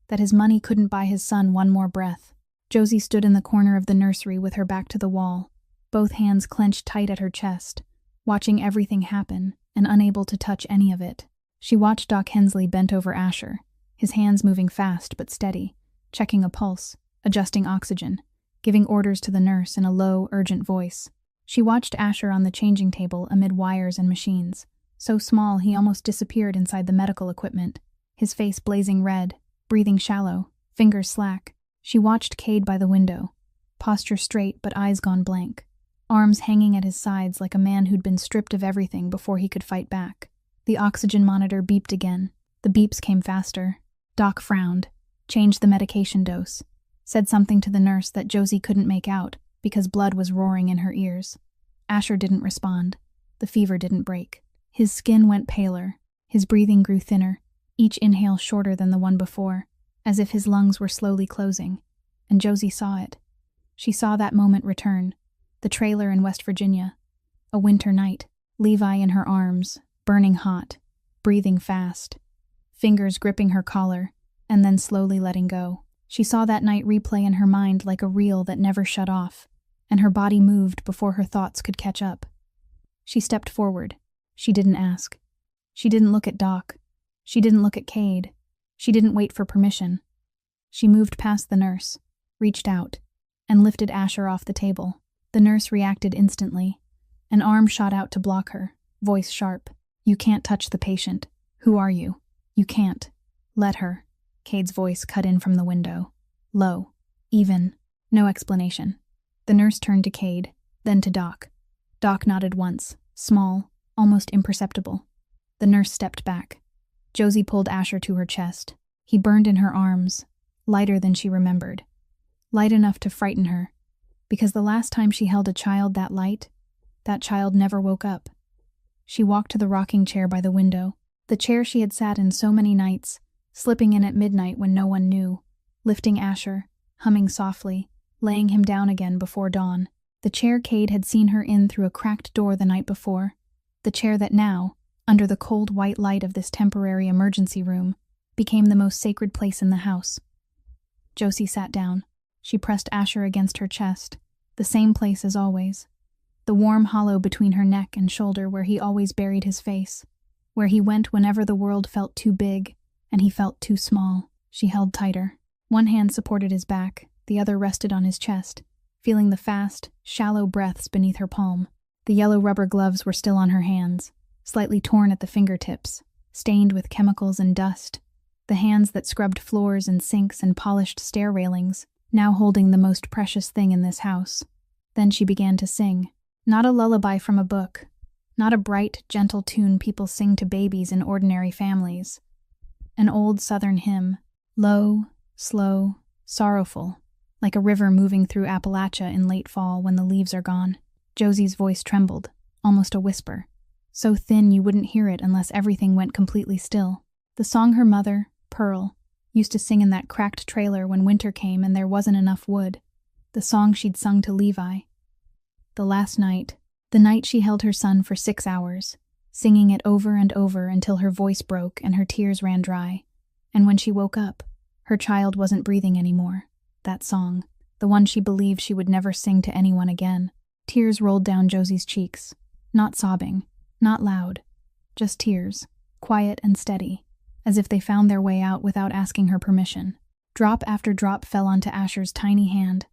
S1: that his money couldn't buy his son one more breath. Josie stood in the corner of the nursery with her back to the wall, both hands clenched tight at her chest, watching everything happen and unable to touch any of it. She watched Doc Hensley bent over Asher, his hands moving fast but steady, checking a pulse, adjusting oxygen, giving orders to the nurse in a low, urgent voice. She watched Asher on the changing table amid wires and machines, so small he almost disappeared inside the medical equipment, his face blazing red, breathing shallow, fingers slack. She watched Cade by the window, posture straight but eyes gone blank, arms hanging at his sides like a man who'd been stripped of everything before he could fight back. The oxygen monitor beeped again. The beeps came faster. Doc frowned, changed the medication dose, said something to the nurse that Josie couldn't make out because blood was roaring in her ears. Asher didn't respond. The fever didn't break. His skin went paler. His breathing grew thinner, each inhale shorter than the one before, as if his lungs were slowly closing. And Josie saw it. She saw that moment return. The trailer in West Virginia. A winter night. Levi in her arms, burning hot, breathing fast, fingers gripping her collar, and then slowly letting go. She saw that night replay in her mind like a reel that never shut off, and her body moved before her thoughts could catch up. She stepped forward. She didn't ask. She didn't look at Doc. She didn't look at Cade. She didn't wait for permission. She moved past the nurse, reached out, and lifted Asher off the table. The nurse reacted instantly. An arm shot out to block her, voice sharp. "You can't touch the patient. Who are you? You can't. Let her." Cade's voice cut in from the window. Low. Even. No explanation. The nurse turned to Cade, then to Doc. Doc nodded once, small, almost imperceptible. The nurse stepped back. Josie pulled Asher to her chest. He burned in her arms, lighter than she remembered. Light enough to frighten her, because the last time she held a child that light, that child never woke up. She walked to the rocking chair by the window, the chair she had sat in so many nights, slipping in at midnight when no one knew, lifting Asher, humming softly, laying him down again before dawn. The chair Cade had seen her in through a cracked door the night before, the chair that now, under the cold white light of this temporary emergency room, became the most sacred place in the house. Josie sat down. She pressed Asher against her chest, the same place as always, the warm hollow between her neck and shoulder where he always buried his face, where he went whenever the world felt too big and he felt too small. She held tighter. One hand supported his back, the other rested on his chest, feeling the fast, shallow breaths beneath her palm. The yellow rubber gloves were still on her hands, slightly torn at the fingertips, stained with chemicals and dust. The hands that scrubbed floors and sinks and polished stair railings, now holding the most precious thing in this house. Then she began to sing. Not a lullaby from a book, not a bright, gentle tune people sing to babies in ordinary families. An old Southern hymn, low, slow, sorrowful, like a river moving through Appalachia in late fall when the leaves are gone. Josie's voice trembled, almost a whisper, so thin you wouldn't hear it unless everything went completely still. The song her mother, Pearl, used to sing in that cracked trailer when winter came and there wasn't enough wood. The song she'd sung to Levi. The last night, the night she held her son for 6 hours, singing it over and over until her voice broke and her tears ran dry. And when she woke up, her child wasn't breathing anymore. That song, the one she believed she would never sing to anyone again. Tears rolled down Josie's cheeks. Not sobbing, not loud, just tears, quiet and steady, as if they found their way out without asking her permission. Drop after drop fell onto Asher's tiny hand,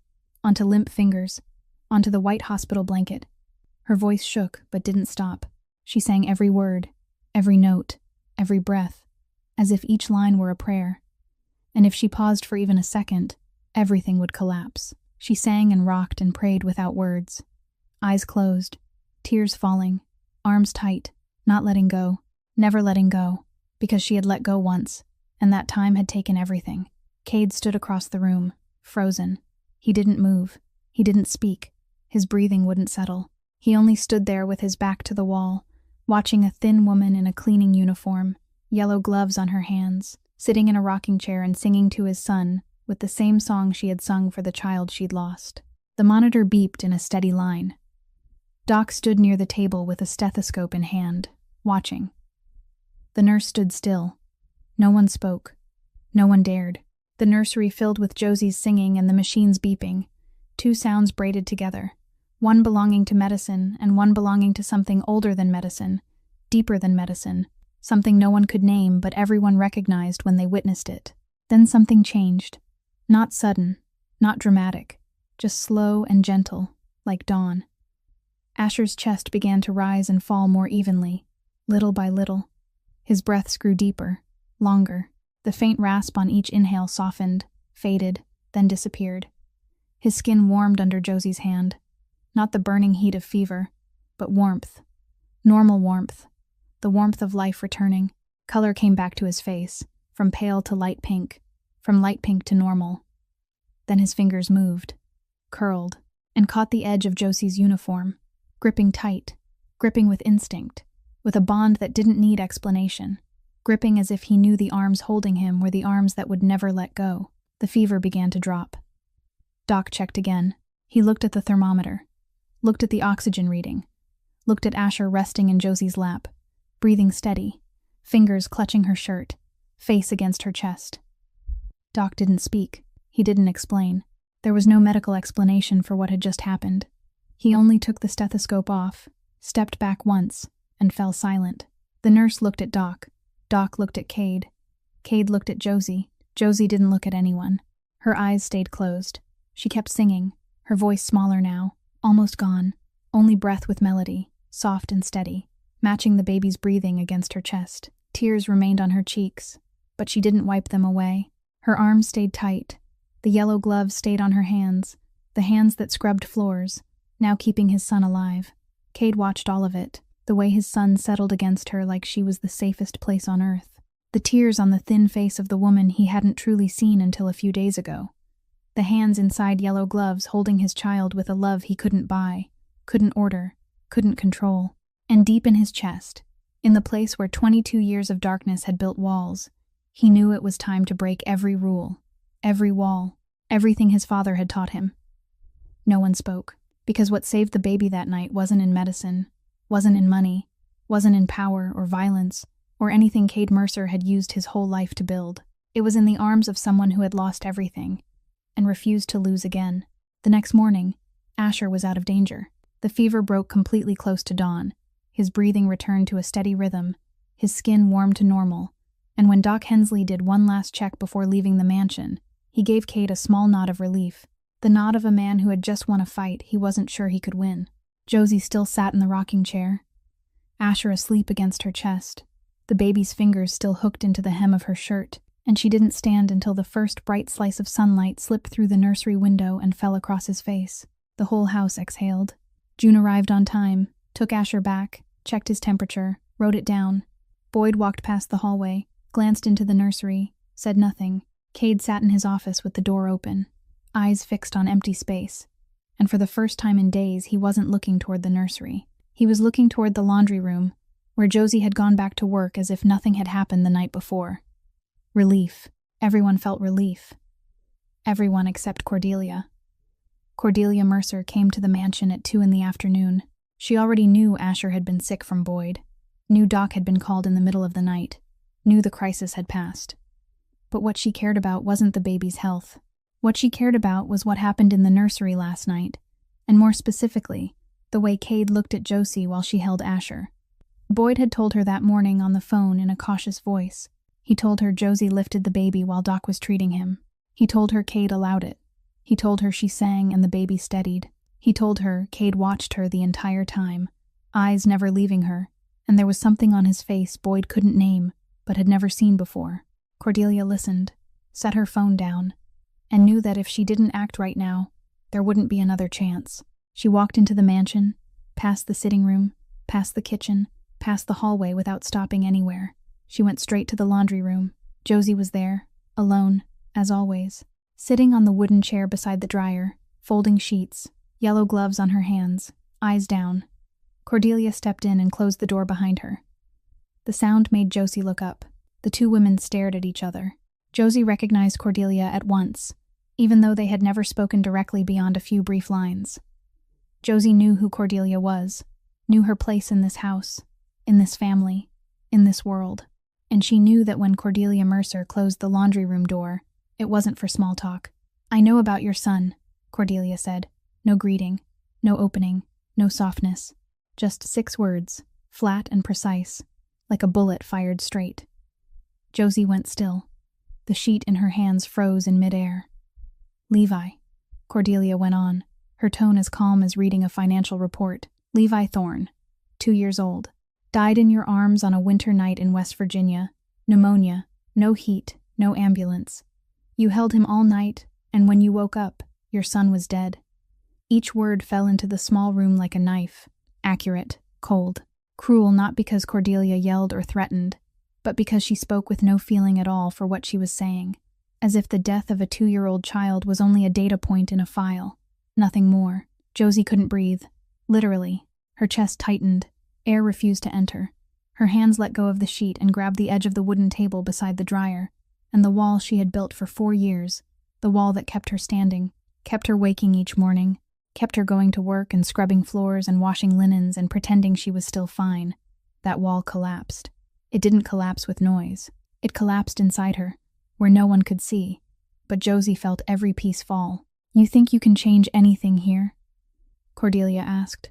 S1: onto limp fingers, onto the white hospital blanket. Her voice shook but didn't stop. She sang every word, every note, every breath, as if each line were a prayer. And if she paused for even a second, everything would collapse. She sang and rocked and prayed without words. Eyes closed, tears falling, arms tight, not letting go, never letting go, because she had let go once, and that time had taken everything. Cade stood across the room, frozen. He didn't move. He didn't speak. His breathing wouldn't settle. He only stood there with his back to the wall, watching a thin woman in a cleaning uniform, yellow gloves on her hands, sitting in a rocking chair and singing to his son with the same song she had sung for the child she'd lost. The monitor beeped in a steady line. Doc stood near the table with a stethoscope in hand, watching. The nurse stood still. No one spoke. No one dared. The nursery filled with Josie's singing and the machines beeping, two sounds braided together, one belonging to medicine and one belonging to something older than medicine, deeper than medicine, something no one could name but everyone recognized when they witnessed it. Then something changed. Not sudden, not dramatic, just slow and gentle, like dawn. Asher's chest began to rise and fall more evenly, little by little. His breaths grew deeper, longer. The faint rasp on each inhale softened, faded, then disappeared. His skin warmed under Josie's hand. Not the burning heat of fever, but warmth. Normal warmth. The warmth of life returning. Color came back to his face, from pale to light pink, from light pink to normal. Then his fingers moved, curled, and caught the edge of Josie's uniform, gripping tight, gripping with instinct, with a bond that didn't need explanation, gripping as if he knew the arms holding him were the arms that would never let go. The fever began to drop. Doc checked again. He looked at the thermometer, looked at the oxygen reading, looked at Asher resting in Josie's lap, breathing steady, fingers clutching her shirt, face against her chest. Doc didn't speak. He didn't explain. There was no medical explanation for what had just happened. He only took the stethoscope off, stepped back once, and fell silent. The nurse looked at Doc. Doc looked at Cade. Cade looked at Josie. Josie didn't look at anyone. Her eyes stayed closed. She kept singing, her voice smaller now, almost gone, only breath with melody, soft and steady, matching the baby's breathing against her chest. Tears remained on her cheeks, but she didn't wipe them away. Her arms stayed tight. The yellow gloves stayed on her hands, the hands that scrubbed floors, now keeping his son alive. Cade watched all of it, the way his son settled against her like she was the safest place on earth. The tears on the thin face of the woman he hadn't truly seen until a few days ago. The hands inside yellow gloves holding his child with a love he couldn't buy, couldn't order, couldn't control. And deep in his chest, in the place where 22 years of darkness had built walls, he knew it was time to break every rule, every wall, everything his father had taught him. No one spoke, because what saved the baby that night wasn't in medicine, wasn't in money, wasn't in power or violence, or anything Cade Mercer had used his whole life to build. It was in the arms of someone who had lost everything, and refused to lose again. The next morning, Asher was out of danger. The fever broke completely close to dawn. His breathing returned to a steady rhythm. His skin warmed to normal. And when Doc Hensley did one last check before leaving the mansion, he gave Cade a small nod of relief. The nod of a man who had just won a fight he wasn't sure he could win. Josie still sat in the rocking chair, Asher asleep against her chest, the baby's fingers still hooked into the hem of her shirt, and she didn't stand until the first bright slice of sunlight slipped through the nursery window and fell across his face. The whole house exhaled. June arrived on time, took Asher back, checked his temperature, wrote it down. Boyd walked past the hallway, glanced into the nursery, said nothing. Cade sat in his office with the door open, eyes fixed on empty space. And for the first time in days, he wasn't looking toward the nursery. He was looking toward the laundry room, where Josie had gone back to work as if nothing had happened the night before. Relief. Everyone felt relief. Everyone except Cordelia. Cordelia Mercer came to the mansion at 2 p.m. She already knew Asher had been sick from Boyd, knew Doc had been called in the middle of the night, knew the crisis had passed. But what she cared about wasn't the baby's health. What she cared about was what happened in the nursery last night, and more specifically, the way Cade looked at Josie while she held Asher. Boyd had told her that morning on the phone in a cautious voice. He told her Josie lifted the baby while Doc was treating him. He told her Cade allowed it. He told her she sang and the baby steadied. He told her Cade watched her the entire time, eyes never leaving her, and there was something on his face Boyd couldn't name, but had never seen before. Cordelia listened, set her phone down, and knew that if she didn't act right now, there wouldn't be another chance. She walked into the mansion, past the sitting room, past the kitchen, past the hallway without stopping anywhere. She went straight to the laundry room. Josie was there, alone, as always, sitting on the wooden chair beside the dryer, folding sheets, yellow gloves on her hands, eyes down. Cordelia stepped in and closed the door behind her. The sound made Josie look up. The two women stared at each other. Josie recognized Cordelia at once, even though they had never spoken directly beyond a few brief lines. Josie knew who Cordelia was, knew her place in this house, in this family, in this world. And she knew that when Cordelia Mercer closed the laundry room door, it wasn't for small talk. "I know about your son," Cordelia said. No greeting, no opening, no softness. Just 6 words, flat and precise, like a bullet fired straight. Josie went still. The sheet in her hands froze in midair. "Levi," Cordelia went on, her tone as calm as reading a financial report. "Levi Thorn, 2 years old. Died in your arms on a winter night in West Virginia. Pneumonia, no heat, no ambulance. You held him all night, and when you woke up, your son was dead." Each word fell into the small room like a knife, accurate, cold, cruel, not because Cordelia yelled or threatened, but because she spoke with no feeling at all for what she was saying, as if the death of a 2-year-old child was only a data point in a file, nothing more. Josie couldn't breathe, literally. Her chest tightened, air refused to enter. Her hands let go of the sheet and grabbed the edge of the wooden table beside the dryer, and the wall she had built for 4 years, the wall that kept her standing, kept her waking each morning, kept her going to work and scrubbing floors and washing linens and pretending she was still fine. That wall collapsed. It didn't collapse with noise. It collapsed inside her, where no one could see, but Josie felt every piece fall. "You think you can change anything here?" Cordelia asked,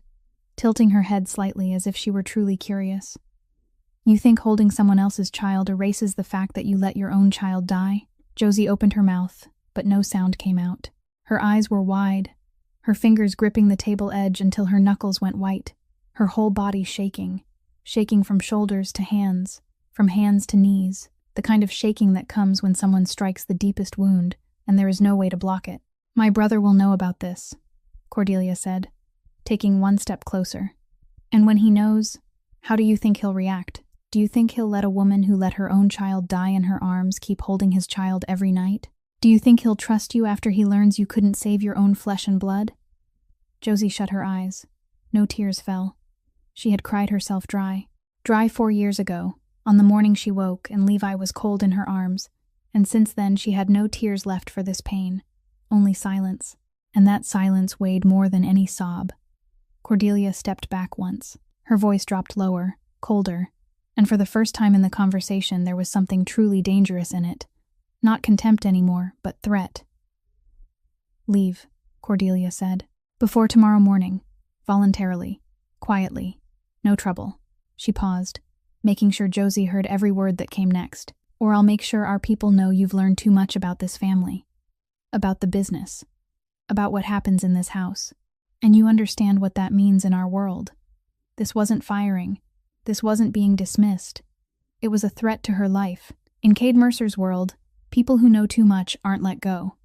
S1: tilting her head slightly as if she were truly curious. "You think holding someone else's child erases the fact that you let your own child die?" Josie opened her mouth, but no sound came out. Her eyes were wide, her fingers gripping the table edge until her knuckles went white, her whole body shaking from shoulders to hands, from hands to knees, the kind of shaking that comes when someone strikes the deepest wound and there is no way to block it. "My brother will know about this," Cordelia said, taking one step closer. "And when he knows, how do you think he'll react? Do you think he'll let a woman who let her own child die in her arms keep holding his child every night? Do you think he'll trust you after he learns you couldn't save your own flesh and blood?" Josie shut her eyes. No tears fell. She had cried herself dry. Dry 4 years ago, on the morning she woke and Levi was cold in her arms, and since then she had no tears left for this pain, only silence, and that silence weighed more than any sob. Cordelia stepped back once. Her voice dropped lower, colder, and for the first time in the conversation there was something truly dangerous in it. Not contempt anymore, but threat. "Leave," Cordelia said. "Before tomorrow morning. Voluntarily. Quietly. No trouble." She paused, making sure Josie heard every word that came next. "Or I'll make sure our people know you've learned too much about this family. About the business. About what happens in this house. And you understand what that means in our world. This wasn't firing. This wasn't being dismissed. It was a threat to her life. In Cade Mercer's world, people who know too much aren't let go.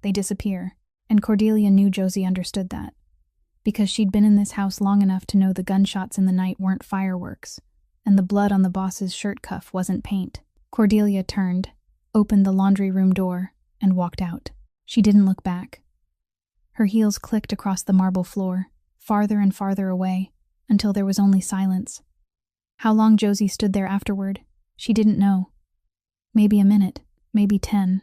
S1: They disappear. And Cordelia knew Josie understood that. Because she'd been in this house long enough to know the gunshots in the night weren't fireworks, and the blood on the boss's shirt cuff wasn't paint. Cordelia turned, opened the laundry room door, and walked out. She didn't look back. Her heels clicked across the marble floor, farther and farther away, until there was only silence. How long Josie stood there afterward, she didn't know. Maybe a minute, maybe 10.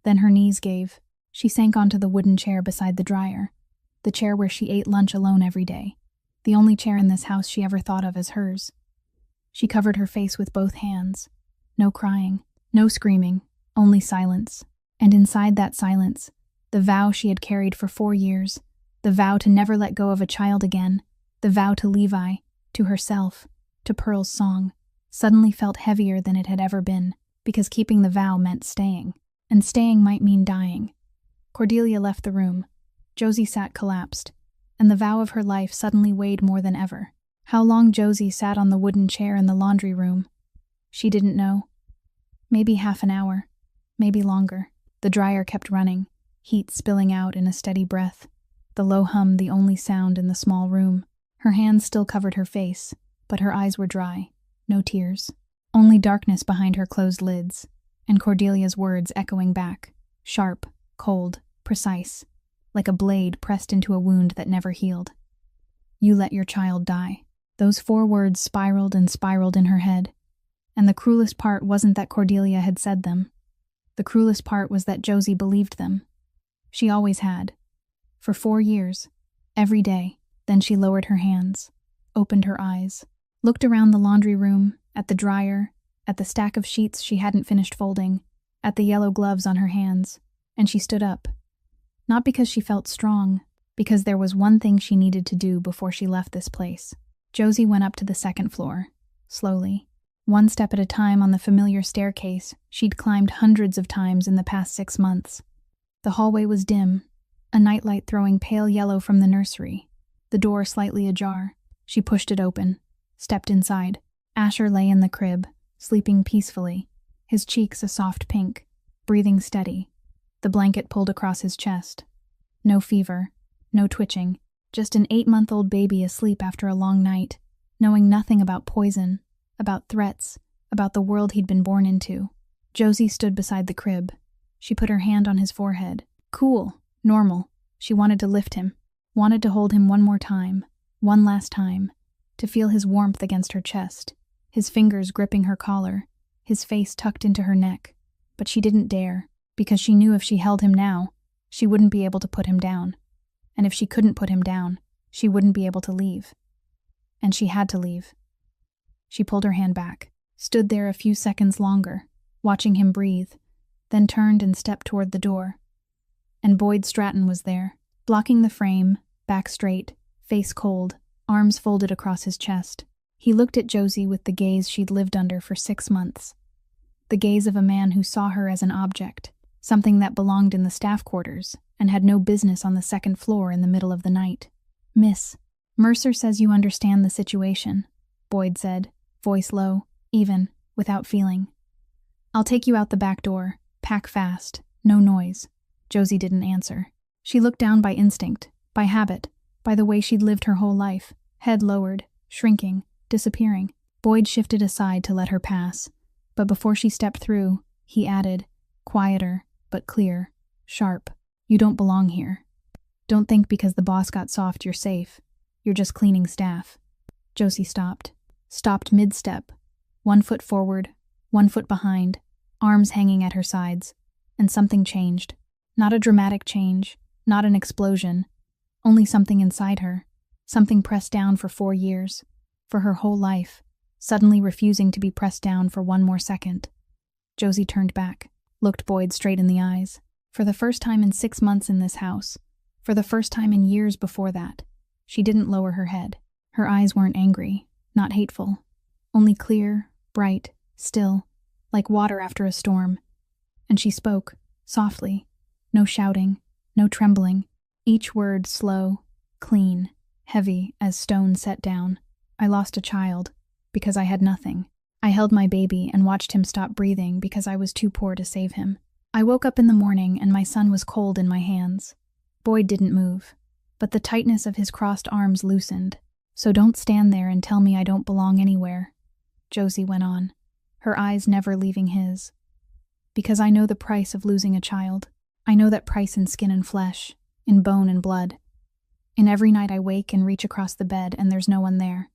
S1: Then her knees gave. She sank onto the wooden chair beside the dryer, the chair where she ate lunch alone every day, the only chair in this house she ever thought of as hers. She covered her face with both hands. No crying, no screaming, only silence. And inside that silence, the vow she had carried for 4 years, the vow to never let go of a child again, the vow to Levi, to herself, to Pearl's song, suddenly felt heavier than it had ever been, because keeping the vow meant staying, and staying might mean dying. Cordelia left the room. Josie sat collapsed, and the vow of her life suddenly weighed more than ever. How long Josie sat on the wooden chair in the laundry room, She didn't know. Maybe half an hour. Maybe longer. The dryer kept running, heat spilling out in a steady breath. The low hum the only sound in the small room. Her hands still covered her face, but her eyes were dry. No tears. Only darkness behind her closed lids, and Cordelia's words echoing back. Sharp, cold, precise, like a blade pressed into a wound that never healed. You let your child die. Those 4 words spiraled and spiraled in her head. And the cruelest part wasn't that Cordelia had said them. The cruelest part was that Josie believed them. She always had. For 4 years. Every day. Then she lowered her hands, opened her eyes, looked around the laundry room, at the dryer, at the stack of sheets she hadn't finished folding, at the yellow gloves on her hands, and she stood up. Not because she felt strong, because there was one thing she needed to do before she left this place. Josie went up to the 2nd floor, slowly. 1 step at a time on the familiar staircase she'd climbed hundreds of times in the past 6 months. The hallway was dim, a nightlight throwing pale yellow from the nursery. The door slightly ajar. She pushed it open, stepped inside. Asher lay in the crib, sleeping peacefully, his cheeks a soft pink, breathing steady. The blanket pulled across his chest. No fever, no twitching, just an 8-month-old baby asleep after a long night, knowing nothing about poison, about threats, about the world he'd been born into. Josie stood beside the crib. She put her hand on his forehead. Cool, normal. She wanted to lift him, wanted to hold him one more time, one last time, to feel his warmth against her chest, his fingers gripping her collar, his face tucked into her neck. But she didn't dare, because she knew if she held him now, she wouldn't be able to put him down. And if she couldn't put him down, she wouldn't be able to leave. And she had to leave. She pulled her hand back, stood there a few seconds longer, watching him breathe, then turned and stepped toward the door. And Boyd Stratton was there, blocking the frame, back straight, face cold, arms folded across his chest. He looked at Josie with the gaze she'd lived under for 6 months. The gaze of a man who saw her as an object, something that belonged in the staff quarters and had no business on the 2nd floor in the middle of the night. Miss, Mercer says you understand the situation, Boyd said, voice low, even, without feeling. I'll take you out the back door. Pack fast. No noise. Josie didn't answer. She looked down by instinct, by habit, by the way she'd lived her whole life, head lowered, shrinking, disappearing. Boyd shifted aside to let her pass, but before she stepped through, he added, quieter, but clear, sharp, you don't belong here. Don't think because the boss got soft you're safe. You're just cleaning staff. Josie stopped mid-step, 1 foot forward, 1 foot behind, arms hanging at her sides, and something changed. Not a dramatic change, not an explosion, only something inside her, something pressed down for 4 years, for her whole life, suddenly refusing to be pressed down for 1 more second. Josie turned back, looked Boyd straight in the eyes. For the first time in 6 months in this house, for the first time in years before that, she didn't lower her head. Her eyes weren't angry, not hateful, only clear, bright, still, like water after a storm. And she spoke, softly, no shouting, no trembling, each word slow, clean, heavy as stone set down. I lost a child, because I had nothing. I held my baby and watched him stop breathing because I was too poor to save him. I woke up in the morning and my son was cold in my hands. Boyd didn't move, but the tightness of his crossed arms loosened. So don't stand there and tell me I don't belong anywhere, Josie went on, her eyes never leaving his. Because I know the price of losing a child. I know that price in skin and flesh, in bone and blood. In every night I wake and reach across the bed and there's no one there.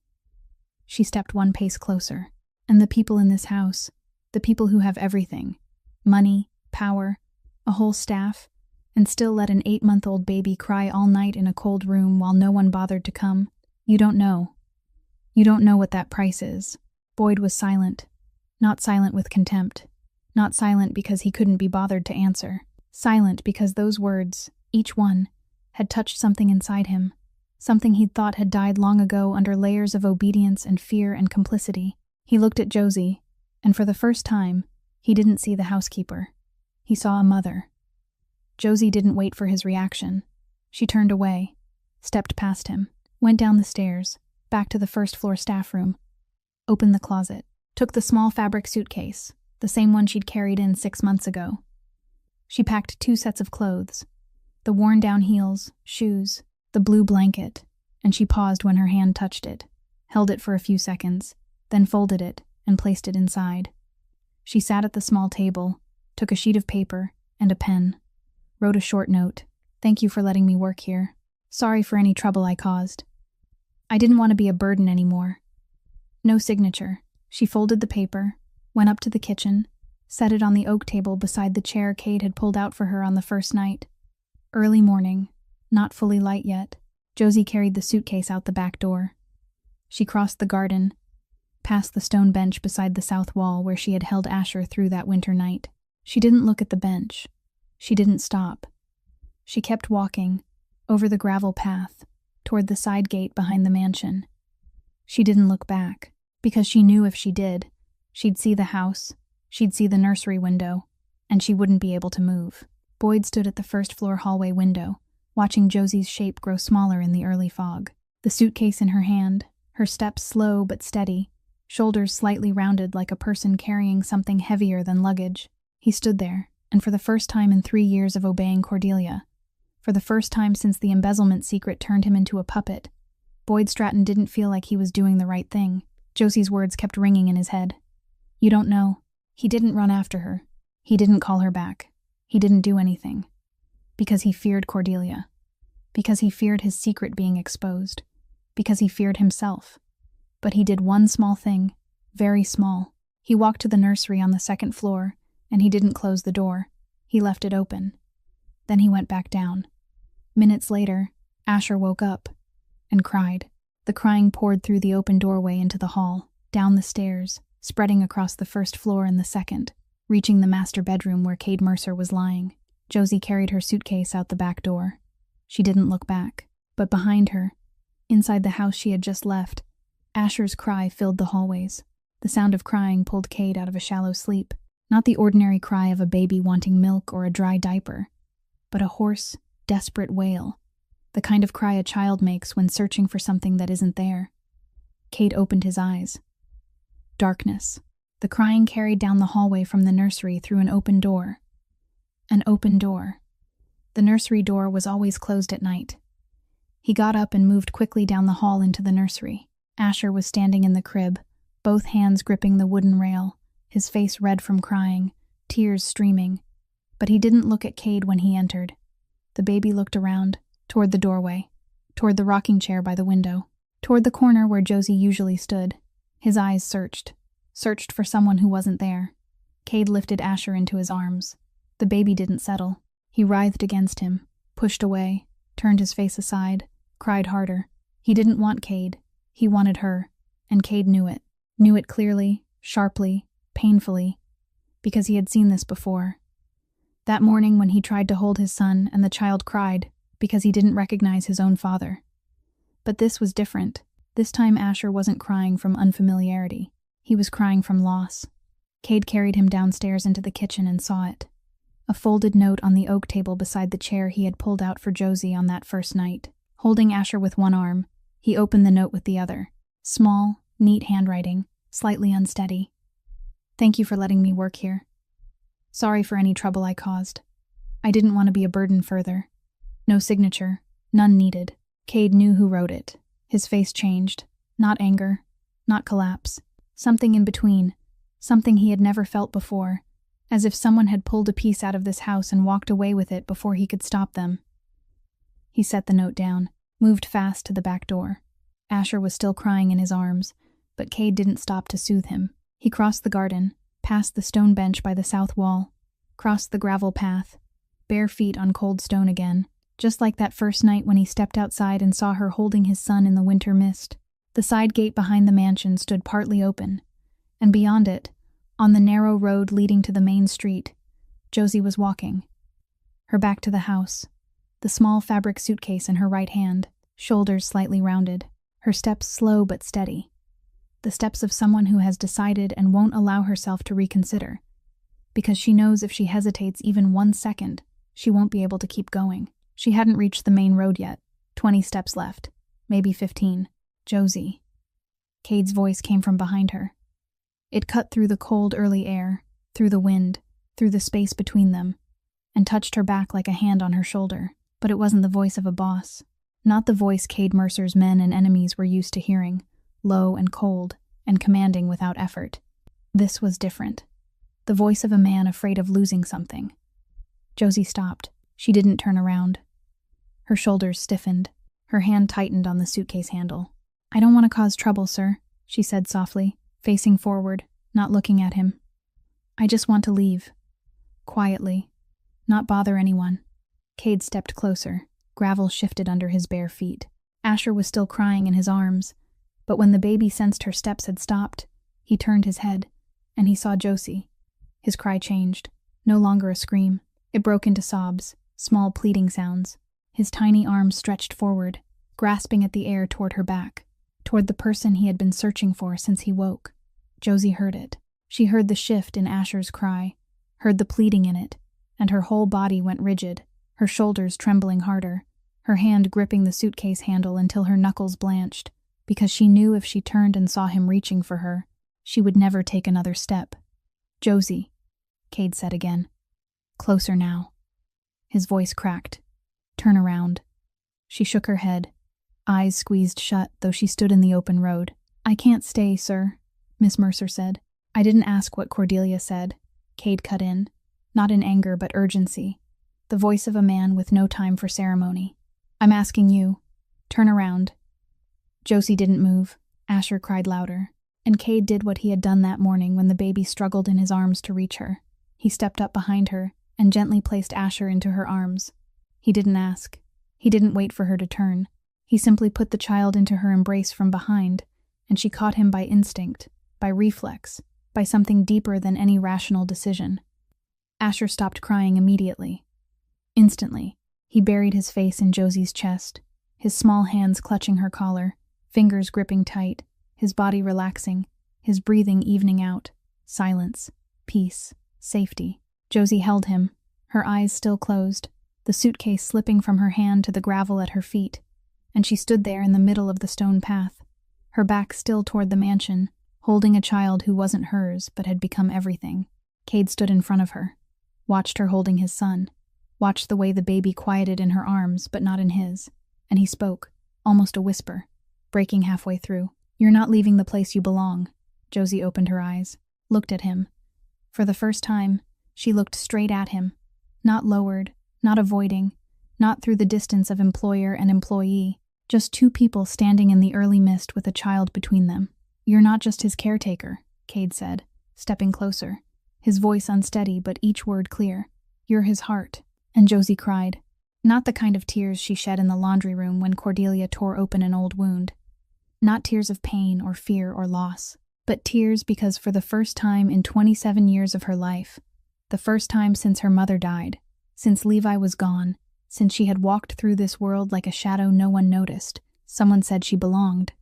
S1: She stepped 1 pace closer. And the people in this house, the people who have everything, money, power, a whole staff, and still let an 8-month-old baby cry all night in a cold room while no one bothered to come. You don't know. You don't know what that price is. Boyd was silent. Not silent with contempt. Not silent because he couldn't be bothered to answer. Silent because those words, each one, had touched something inside him. Something he'd thought had died long ago under layers of obedience and fear and complicity. He looked at Josie, and for the first time, he didn't see the housekeeper. He saw a mother. Josie didn't wait for his reaction. She turned away, stepped past him, went down the stairs, back to the 1st floor staff room, opened the closet. took the small fabric suitcase, the same one she'd carried in 6 months ago. She packed 2 sets of clothes, the worn-down heels, shoes, the blue blanket, and she paused when her hand touched it, held it for a few seconds, then folded it and placed it inside. She sat at the small table, took a sheet of paper and a pen, wrote a short note. "Thank you for letting me work here. Sorry for any trouble I caused. I didn't want to be a burden anymore." No signature. She folded the paper, went up to the kitchen, set it on the oak table beside the chair Cade had pulled out for her on the first night. Early morning, not fully light yet. Josie carried the suitcase out the back door. She crossed the garden, past the stone bench beside the south wall where she had held Asher through that winter night. She didn't look at the bench. She didn't stop. She kept walking, over the gravel path, toward the side gate behind the mansion. She didn't look back, because she knew if she did, she'd see the house, she'd see the nursery window, and she wouldn't be able to move. Boyd stood at the first-floor hallway window, watching Josie's shape grow smaller in the early fog. The suitcase in her hand, her steps slow but steady, shoulders slightly rounded like a person carrying something heavier than luggage. He stood there, and for the first time in 3 years of obeying Cordelia, for the first time since the embezzlement secret turned him into a puppet, Boyd Stratton didn't feel like he was doing the right thing. Josie's words kept ringing in his head. "You don't know." He didn't run after her. He didn't call her back. He didn't do anything. Because he feared Cordelia. Because he feared his secret being exposed. Because he feared himself. But he did one small thing, very small. He walked to the nursery on the 2nd floor, and he didn't close the door. He left it open. Then he went back down. Minutes later, Asher woke up and cried. The crying poured through the open doorway into the hall, down the stairs, spreading across the 1st floor and the 2nd, reaching the master bedroom where Cade Mercer was lying. Josie carried her suitcase out the back door. She didn't look back, but behind her, inside the house she had just left, Asher's cry filled the hallways. The sound of crying pulled Cade out of a shallow sleep, not the ordinary cry of a baby wanting milk or a dry diaper, but a hoarse, desperate wail, the kind of cry a child makes when searching for something that isn't there. Cade opened his eyes. Darkness. The crying carried down the hallway from the nursery through an open door. An open door. The nursery door was always closed at night. He got up and moved quickly down the hall into the nursery. Asher was standing in the crib, both hands gripping the wooden rail, his face red from crying, tears streaming. But he didn't look at Cade when he entered. The baby looked around, toward the doorway, toward the rocking chair by the window, toward the corner where Josie usually stood. His eyes searched for someone who wasn't there. Cade lifted Asher into his arms. The baby didn't settle. He writhed against him, pushed away, turned his face aside, cried harder. He didn't want Cade. He wanted her, and Cade knew it. Knew it clearly, sharply, painfully, because he had seen this before. That morning when he tried to hold his son and the child cried because he didn't recognize his own father. But this was different. This time Asher wasn't crying from unfamiliarity. He was crying from loss. Cade carried him downstairs into the kitchen and saw it. A folded note on the oak table beside the chair he had pulled out for Josie on that first night. Holding Asher with one arm, he opened the note with the other. Small, neat handwriting, slightly unsteady. "Thank you for letting me work here. Sorry for any trouble I caused. I didn't want to be a burden further." No signature, none needed. Cade knew who wrote it. His face changed. Not anger, not collapse. Something in between. Something he had never felt before. As if someone had pulled a piece out of this house and walked away with it before he could stop them. He set the note down, moved fast to the back door. Asher was still crying in his arms, but Cade didn't stop to soothe him. He crossed the garden, past the stone bench by the south wall, crossed the gravel path, bare feet on cold stone again, just like that first night when he stepped outside and saw her holding his son in the winter mist. The side gate behind the mansion stood partly open, and beyond it, on the narrow road leading to the main street, Josie was walking. Her back to the house, the small fabric suitcase in her right hand, shoulders slightly rounded, her steps slow but steady. The steps of someone who has decided and won't allow herself to reconsider, because she knows if she hesitates even 1 second, she won't be able to keep going. She hadn't reached the main road yet. 20 steps left, maybe 15. "Josie." Cade's voice came from behind her. It cut through the cold early air, through the wind, through the space between them, and touched her back like a hand on her shoulder. But it wasn't the voice of a boss. Not the voice Cade Mercer's men and enemies were used to hearing, low and cold, and commanding without effort. This was different. The voice of a man afraid of losing something. Josie stopped. She didn't turn around. Her shoulders stiffened. Her hand tightened on the suitcase handle. "I don't want to cause trouble, sir," she said softly, facing forward, not looking at him. "I just want to leave. Quietly. Not bother anyone." Cade stepped closer. Gravel shifted under his bare feet. Asher was still crying in his arms, but when the baby sensed her steps had stopped, he turned his head, and he saw Josie. His cry changed. No longer a scream. It broke into sobs, small pleading sounds. His tiny arms stretched forward, grasping at the air toward her back, toward the person he had been searching for since he woke. Josie heard it. She heard the shift in Asher's cry, heard the pleading in it, and her whole body went rigid, her shoulders trembling harder, her hand gripping the suitcase handle until her knuckles blanched, because she knew if she turned and saw him reaching for her, she would never take another step. "Josie," Cade said again. "Closer now." His voice cracked. "Turn around." She shook her head, eyes squeezed shut, though she stood in the open road. "I can't stay, sir," Miss Mercer said. "I didn't ask what Cordelia said," Cade cut in, not in anger but urgency, the voice of a man with no time for ceremony. "I'm asking you. Turn around." Josie didn't move. Asher cried louder, and Cade did what he had done that morning when the baby struggled in his arms to reach her. He stepped up behind her and gently placed Asher into her arms. He didn't ask. He didn't wait for her to turn. He simply put the child into her embrace from behind, and she caught him by instinct, by reflex, by something deeper than any rational decision. Asher stopped crying immediately. Instantly, he buried his face in Josie's chest, his small hands clutching her collar, fingers gripping tight, his body relaxing, his breathing evening out. Silence, peace, safety. Josie held him, her eyes still closed, the suitcase slipping from her hand to the gravel at her feet, and she stood there in the middle of the stone path, her back still toward the mansion, holding a child who wasn't hers but had become everything. Cade stood in front of her, watched her holding his son, watched the way the baby quieted in her arms but not in his, and he spoke, almost a whisper, breaking halfway through. "You're not leaving the place you belong." Josie opened her eyes, looked at him. For the first time, she looked straight at him, not lowered, not avoiding, not through the distance of employer and employee, just two people standing in the early mist with a child between them. "You're not just his caretaker," Cade said, stepping closer, his voice unsteady but each word clear. "You're his heart." And Josie cried, not the kind of tears she shed in the laundry room when Cordelia tore open an old wound. Not tears of pain or fear or loss, but tears because for the first time in 27 years of her life, the first time since her mother died, since Levi was gone, since she had walked through this world like a shadow no one noticed, someone said she belonged.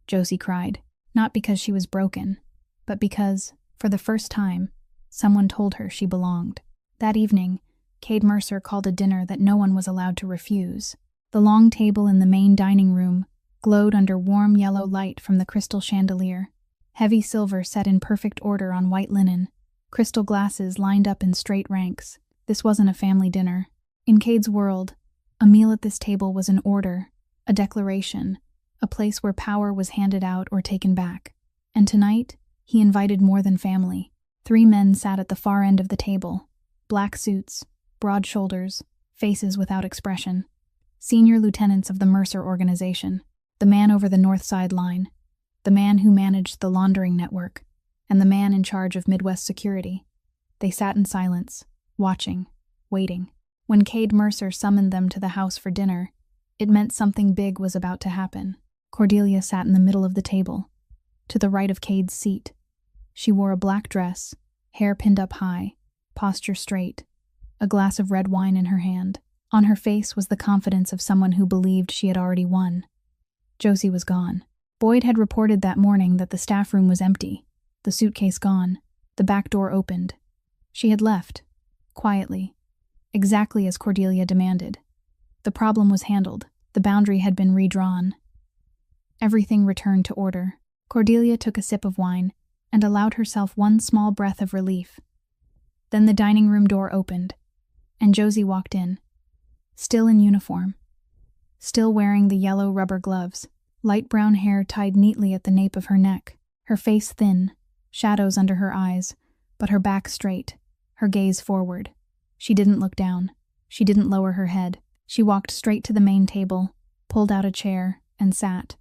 S1: Josie cried, not because she was broken, but because, for the first time, someone told her she belonged. That evening, Cade Mercer called a dinner that no one was allowed to refuse. The long table in the main dining room glowed under warm yellow light from the crystal chandelier, heavy silver set in perfect order on white linen, crystal glasses lined up in straight ranks. This wasn't a family dinner. In Cade's world, a meal at this table was an order, a declaration, a place where power was handed out or taken back. And tonight, he invited more than family. 3 men sat at the far end of the table, black suits, broad shoulders, faces without expression. Senior lieutenants of the Mercer organization, the man over the North Side line, the man who managed the laundering network, and the man in charge of Midwest security. They sat in silence, watching, waiting. When Cade Mercer summoned them to the house for dinner, it meant something big was about to happen. Cordelia sat in the middle of the table, to the right of Cade's seat. She wore a black dress, hair pinned up high, posture straight, a glass of red wine in her hand. On her face was the confidence of someone who believed she had already won. Josie was gone. Boyd had reported that morning that the staff room was empty, the suitcase gone, the back door opened. She had left, quietly, exactly as Cordelia demanded. The problem was handled. The boundary had been redrawn. Everything returned to order. Cordelia took a sip of wine, and allowed herself one small breath of relief. Then the dining room door opened, and Josie walked in, still in uniform, still wearing the yellow rubber gloves, light brown hair tied neatly at the nape of her neck, her face thin, shadows under her eyes, but her back straight, her gaze forward. She didn't look down. She didn't lower her head. She walked straight to the main table, pulled out a chair, and sat.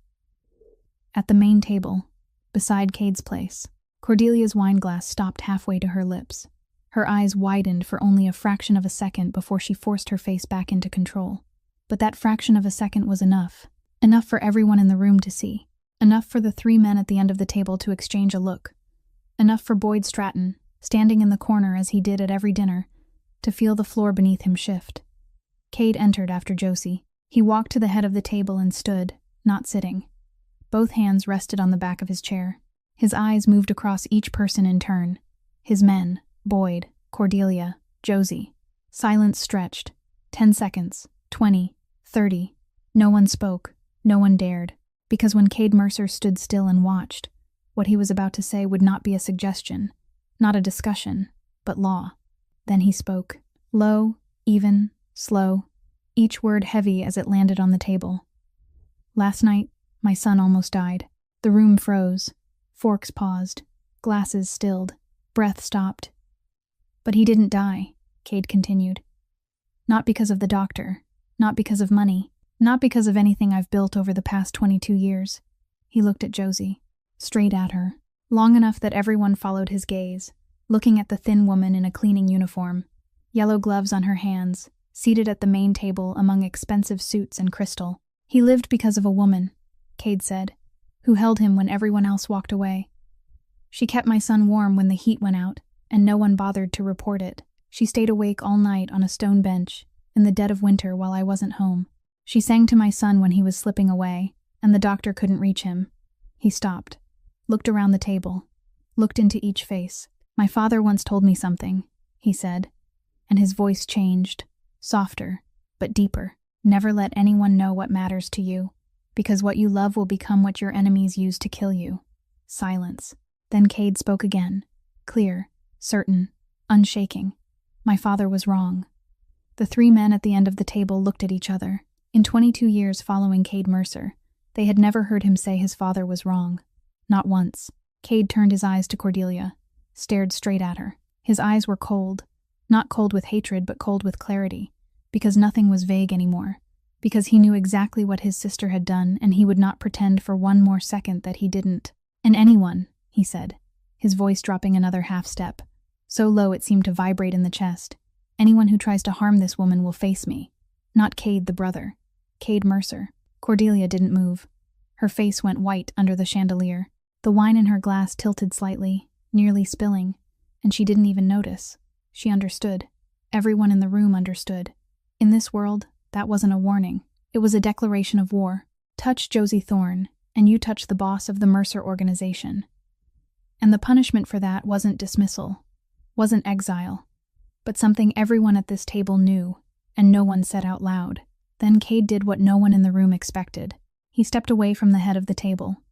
S1: At the main table, beside Cade's place, Cordelia's wineglass stopped halfway to her lips. Her eyes widened for only a fraction of a second before she forced her face back into control. But that fraction of a second was enough. Enough for everyone in the room to see. Enough for the three men at the end of the table to exchange a look. Enough for Boyd Stratton, standing in the corner as he did at every dinner, to feel the floor beneath him shift. Cade entered after Josie. He walked to the head of the table and stood, not sitting. Both hands rested on the back of his chair. His eyes moved across each person in turn. His men, Boyd, Cordelia, Josie. Silence stretched. 10 seconds, 20, 30. No one spoke. No one dared. Because when Cade Mercer stood still and watched, what he was about to say would not be a suggestion, not a discussion, but law. Then he spoke. Low, even, slow, each word heavy as it landed on the table. Last night, my son almost died. The room froze. Forks paused. Glasses stilled. Breath stopped. But he didn't die, Cade continued. Not because of the doctor. Not because of money. Not because of anything I've built over the past 22 years. He looked at Josie. Straight at her. Long enough that everyone followed his gaze, looking at the thin woman in a cleaning uniform, yellow gloves on her hands, seated at the main table among expensive suits and crystal. He lived because of a woman, Cade said, who held him when everyone else walked away. She kept my son warm when the heat went out, and no one bothered to report it. She stayed awake all night on a stone bench, in the dead of winter while I wasn't home. She sang to my son when he was slipping away, and the doctor couldn't reach him. He stopped, looked around the table, looked into each face. My father once told me something, he said, and his voice changed, softer, but deeper. Never let anyone know what matters to you, because what you love will become what your enemies use to kill you. Silence. Then Cade spoke again, clear, certain, unshaking. My father was wrong. The three men at the end of the table looked at each other. In 22 years following Cade Mercer, they had never heard him say his father was wrong. Not once. Cade turned his eyes to Cordelia, stared straight at her. His eyes were cold, not cold with hatred but cold with clarity, because nothing was vague anymore, because he knew exactly what his sister had done and he would not pretend for one more second that he didn't. And anyone, he said, his voice dropping another half step, so low it seemed to vibrate in the chest, anyone who tries to harm this woman will face me. Not Cade the brother. Cade Mercer. Cordelia didn't move. Her face went white under the chandelier. The wine in her glass tilted slightly, nearly spilling, and she didn't even notice. She understood. Everyone in the room understood. In this world, that wasn't a warning. It was a declaration of war. Touch Josie Thorn, and you touch the boss of the Mercer organization. And the punishment for that wasn't dismissal, wasn't exile, but something everyone at this table knew, and no one said out loud. Then Cade did what no one in the room expected. He stepped away from the head of the table,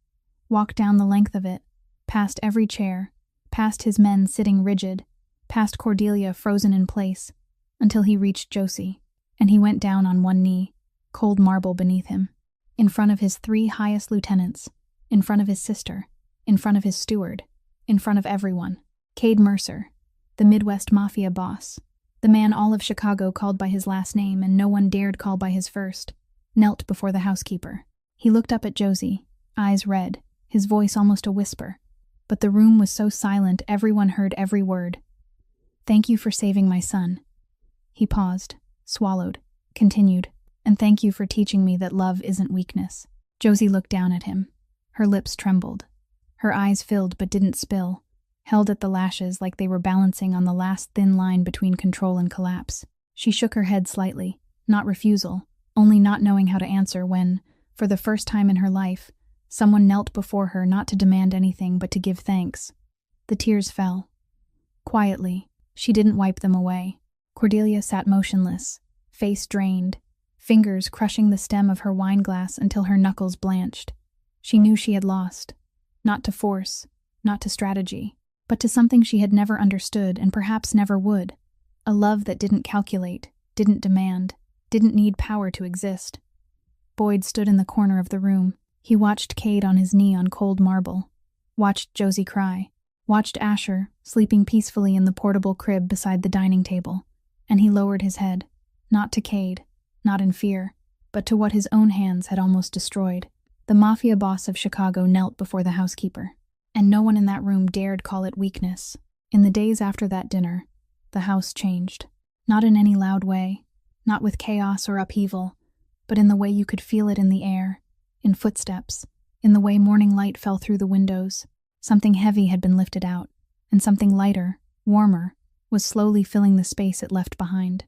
S1: walked down the length of it, past every chair, past his men sitting rigid, past Cordelia frozen in place, until he reached Josie, and he went down on one knee, cold marble beneath him, in front of his three highest lieutenants, in front of his sister, in front of his steward, in front of everyone. Cade Mercer, the Midwest Mafia boss, the man all of Chicago called by his last name and no one dared call by his first, knelt before the housekeeper. He looked up at Josie, eyes red, his voice almost a whisper, but the room was so silent everyone heard every word. Thank you for saving my son. He paused, swallowed, continued, and thank you for teaching me that love isn't weakness. Josie looked down at him. Her lips trembled. Her eyes filled but didn't spill, held at the lashes like they were balancing on the last thin line between control and collapse. She shook her head slightly, not refusal, only not knowing how to answer when, for the first time in her life, someone knelt before her not to demand anything but to give thanks. The tears fell. Quietly, she didn't wipe them away. Cordelia sat motionless, face drained, fingers crushing the stem of her wineglass until her knuckles blanched. She knew she had lost. Not to force, not to strategy, but to something she had never understood and perhaps never would. A love that didn't calculate, didn't demand, didn't need power to exist. Boyd stood in the corner of the room. He watched Cade on his knee on cold marble, watched Josie cry, watched Asher sleeping peacefully in the portable crib beside the dining table, and he lowered his head, not to Cade, not in fear, but to what his own hands had almost destroyed. The Mafia boss of Chicago knelt before the housekeeper, and no one in that room dared call it weakness. In the days after that dinner, the house changed. Not in any loud way, not with chaos or upheaval, but in the way you could feel it in the air, in footsteps, in the way morning light fell through the windows. Something heavy had been lifted out, and something lighter, warmer, was slowly filling the space it left behind.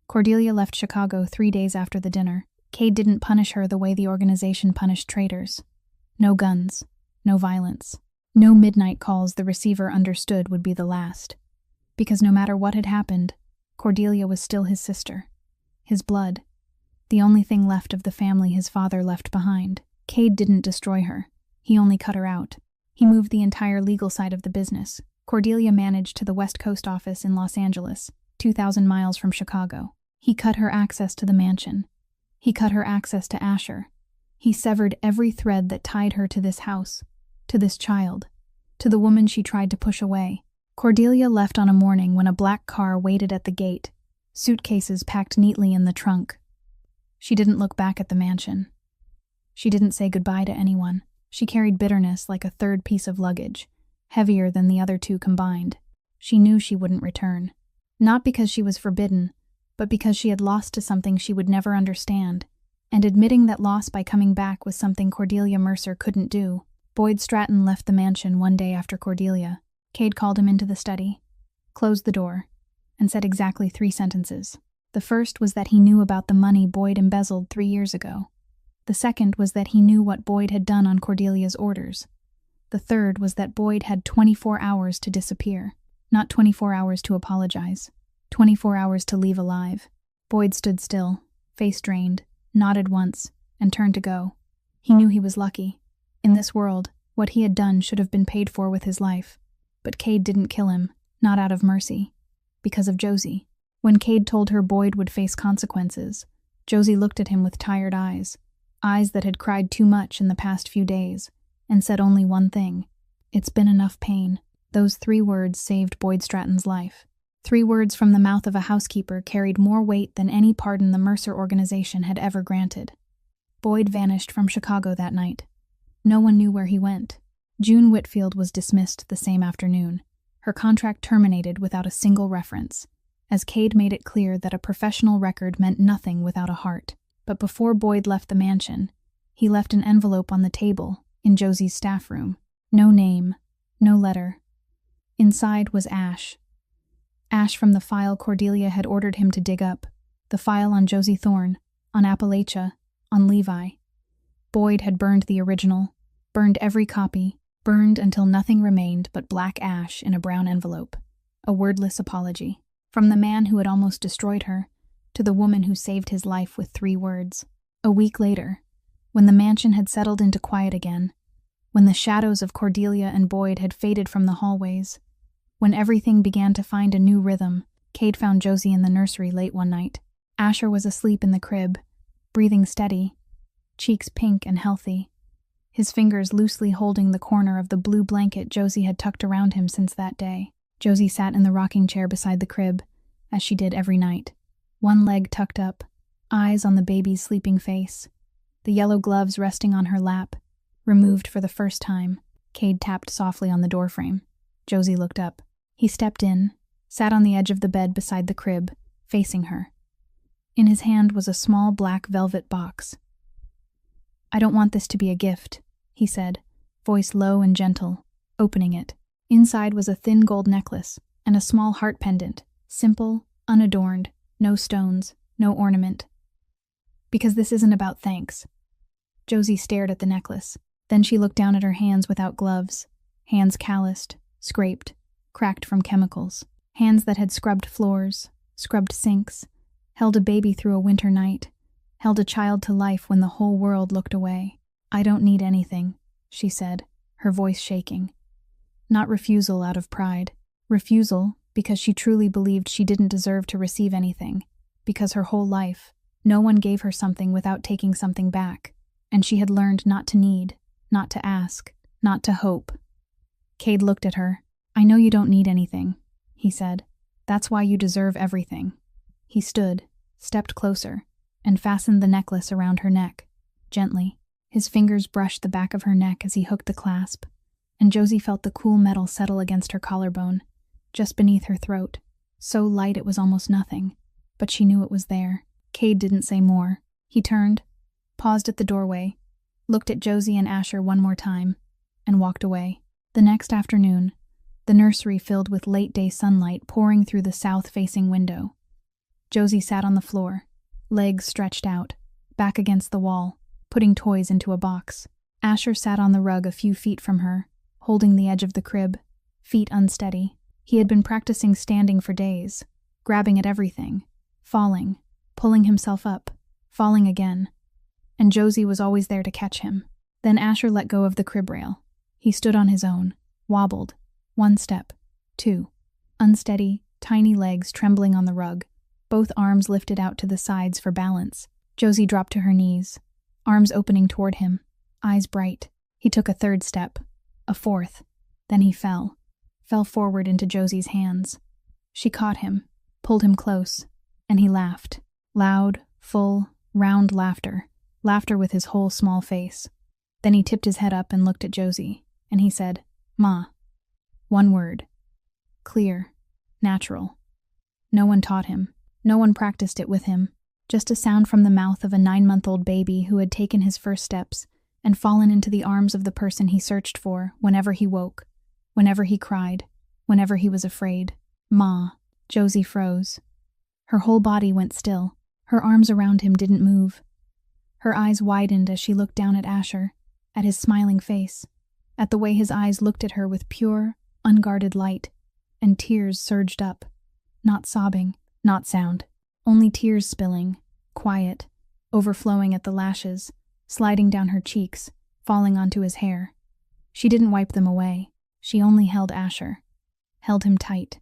S1: Cordelia left Chicago 3 days after the dinner. Cade didn't punish her the way the organization punished traitors. No guns, no violence, no midnight calls the receiver understood would be the last. Because no matter what had happened, Cordelia was still his sister, his blood, the only thing left of the family his father left behind. Cade didn't destroy her. He only cut her out. He moved the entire legal side of the business. Cordelia managed to the West Coast office in Los Angeles, 2,000 miles from Chicago. He cut her access to the mansion. He cut her access to Asher. He severed every thread that tied her to this house, to this child, to the woman she tried to push away. Cordelia left on a morning when a black car waited at the gate, suitcases packed neatly in the trunk. She didn't look back at the mansion. She didn't say goodbye to anyone. She carried bitterness like a third piece of luggage, heavier than the other two combined. She knew she wouldn't return. Not because she was forbidden, but because she had lost to something she would never understand, and admitting that loss by coming back was something Cordelia Mercer couldn't do. Boyd Stratton left the mansion one day after Cordelia. Cade called him into the study, closed the door, and said exactly 3 sentences. The first was that he knew about the money Boyd embezzled 3 years ago. The second was that he knew what Boyd had done on Cordelia's orders. The third was that Boyd had 24 hours to disappear, not 24 hours to apologize, 24 hours to leave alive. Boyd stood still, face drained, nodded once, and turned to go. He knew he was lucky. In this world, what he had done should have been paid for with his life. But Cade didn't kill him, not out of mercy, because of Josie. When Cade told her Boyd would face consequences, Josie looked at him with tired eyes, eyes that had cried too much in the past few days, and said only one thing: "It's been enough pain." Those 3 words saved Boyd Stratton's life. 3 words from the mouth of a housekeeper carried more weight than any pardon the Mercer organization had ever granted. Boyd vanished from Chicago that night. No one knew where he went. June Whitfield was dismissed the same afternoon, her contract terminated without a single reference, as Cade made it clear that a professional record meant nothing without a heart. But before Boyd left the mansion, he left an envelope on the table in Josie's staff room. No name, no letter. Inside was ash. Ash from the file Cordelia had ordered him to dig up, the file on Josie Thorn, on Appalachia, on Levi. Boyd had burned the original, burned every copy, burned until nothing remained but black ash in a brown envelope. A wordless apology. From the man who had almost destroyed her, to the woman who saved his life with 3 words. A week later, when the mansion had settled into quiet again, when the shadows of Cordelia and Boyd had faded from the hallways, when everything began to find a new rhythm, Cade found Josie in the nursery late one night. Asher was asleep in the crib, breathing steady, cheeks pink and healthy, his fingers loosely holding the corner of the blue blanket Josie had tucked around him since that day. Josie sat in the rocking chair beside the crib, as she did every night, one leg tucked up, eyes on the baby's sleeping face, the yellow gloves resting on her lap, removed for the first time. Cade tapped softly on the doorframe. Josie looked up. He stepped in, sat on the edge of the bed beside the crib, facing her. In his hand was a small black velvet box. "I don't want this to be a gift," he said, voice low and gentle, opening it. Inside was a thin gold necklace and a small heart pendant, simple, unadorned, no stones, no ornament. "Because this isn't about thanks." Josie stared at the necklace. Then she looked down at her hands without gloves, hands calloused, scraped, cracked from chemicals, hands that had scrubbed floors, scrubbed sinks, held a baby through a winter night, held a child to life when the whole world looked away. "I don't need anything," she said, her voice shaking. Not refusal out of pride. Refusal because she truly believed she didn't deserve to receive anything. Because her whole life, no one gave her something without taking something back. And she had learned not to need, not to ask, not to hope. Cade looked at her. "I know you don't need anything," he said. "That's why you deserve everything." He stood, stepped closer, and fastened the necklace around her neck, gently. His fingers brushed the back of her neck as he hooked the clasp, and Josie felt the cool metal settle against her collarbone, just beneath her throat, so light it was almost nothing, but she knew it was there. Cade didn't say more. He turned, paused at the doorway, looked at Josie and Asher one more time, and walked away. The next afternoon, the nursery filled with late-day sunlight pouring through the south-facing window. Josie sat on the floor, legs stretched out, back against the wall, putting toys into a box. Asher sat on the rug a few feet from her, holding the edge of the crib, feet unsteady. He had been practicing standing for days, grabbing at everything, falling, pulling himself up, falling again. And Josie was always there to catch him. Then Asher let go of the crib rail. He stood on his own, wobbled, 1 step, 2. Unsteady, tiny legs trembling on the rug, both arms lifted out to the sides for balance. Josie dropped to her knees, arms opening toward him, eyes bright. He took a 3rd step, a 4th. Then he fell forward into Josie's hands. She caught him, pulled him close, and he laughed. Loud, full, round laughter with his whole small face. Then he tipped his head up and looked at Josie, and he said, "Ma." 1 word. Clear, natural. No one taught him. No one practiced it with him. Just a sound from the mouth of a 9-month-old baby who had taken his first steps and fallen into the arms of the person he searched for whenever he woke, whenever he cried, whenever he was afraid. "Ma." Josie froze. Her whole body went still. Her arms around him didn't move. Her eyes widened as she looked down at Asher, at his smiling face, at the way his eyes looked at her with pure, unguarded light, and tears surged up. Not sobbing, not sound, only tears spilling, quiet, overflowing at the lashes, sliding down her cheeks, falling onto his hair. She didn't wipe them away. She only held Asher, held him tight.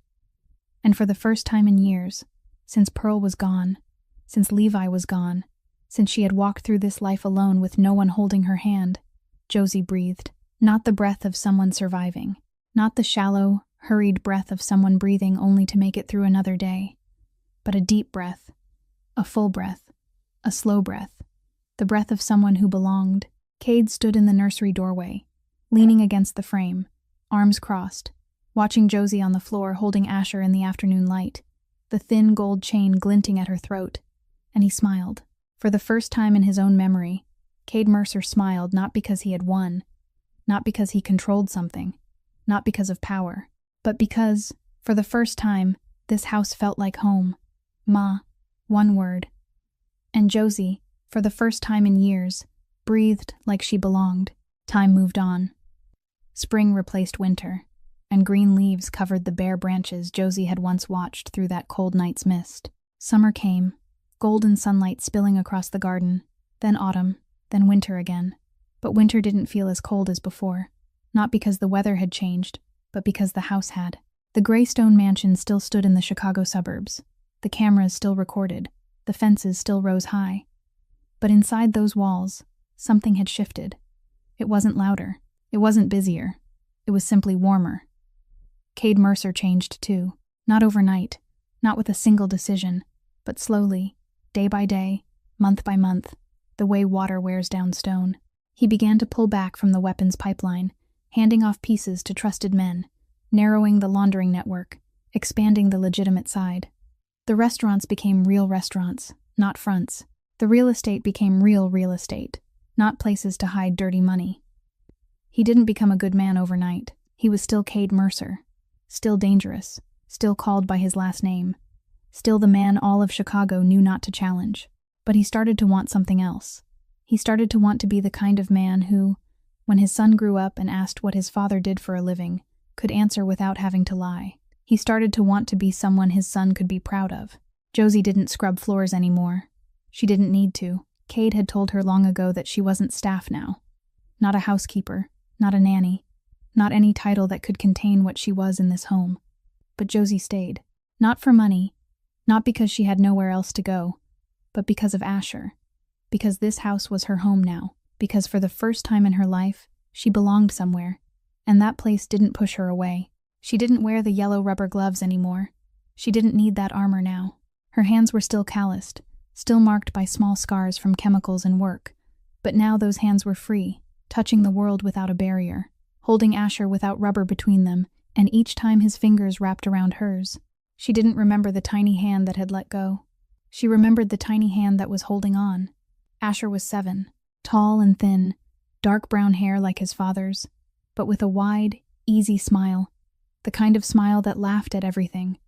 S1: And for the first time in years, since Pearl was gone, since Levi was gone, since she had walked through this life alone with no one holding her hand, Josie breathed. Not the breath of someone surviving, not the shallow, hurried breath of someone breathing only to make it through another day, but a deep breath, a full breath, a slow breath, the breath of someone who belonged. Cade stood in the nursery doorway, leaning against the frame, arms crossed, watching Josie on the floor holding Asher in the afternoon light, the thin gold chain glinting at her throat, and he smiled. For the first time in his own memory, Cade Mercer smiled not because he had won, not because he controlled something, not because of power, but because, for the first time, this house felt like home. Ma, 1 word. And Josie, for the first time in years, breathed like she belonged. Time moved on. Spring replaced winter, and green leaves covered the bare branches Josie had once watched through that cold night's mist. Summer came, golden sunlight spilling across the garden, then autumn, then winter again. But winter didn't feel as cold as before, not because the weather had changed, but because the house had. The gray stone mansion still stood in the Chicago suburbs. The cameras still recorded. The fences still rose high. But inside those walls, something had shifted. It wasn't louder. It wasn't busier. It was simply warmer. Cade Mercer changed too. Not overnight, not with a single decision, but slowly, day by day, month by month, the way water wears down stone. He began to pull back from the weapons pipeline, handing off pieces to trusted men, narrowing the laundering network, expanding the legitimate side. The restaurants became real restaurants, not fronts. The real estate became real real estate, not places to hide dirty money. He didn't become a good man overnight. He was still Cade Mercer, still dangerous, still called by his last name, still the man all of Chicago knew not to challenge. But he started to want something else. He started to want to be the kind of man who, when his son grew up and asked what his father did for a living, could answer without having to lie. He started to want to be someone his son could be proud of. Josie didn't scrub floors anymore. She didn't need to. Cade had told her long ago that she wasn't staff now. Not a housekeeper, not a nanny, not any title that could contain what she was in this home. But Josie stayed. Not for money, not because she had nowhere else to go, but because of Asher. Because this house was her home now. Because for the first time in her life, she belonged somewhere. And that place didn't push her away. She didn't wear the yellow rubber gloves anymore. She didn't need that armor now. Her hands were still calloused, still marked by small scars from chemicals and work. But now those hands were free, touching the world without a barrier, holding Asher without rubber between them, and each time his fingers wrapped around hers, she didn't remember the tiny hand that had let go. She remembered the tiny hand that was holding on. Asher was 7, tall and thin, dark brown hair like his father's, but with a wide, easy smile, the kind of smile that laughed at everything.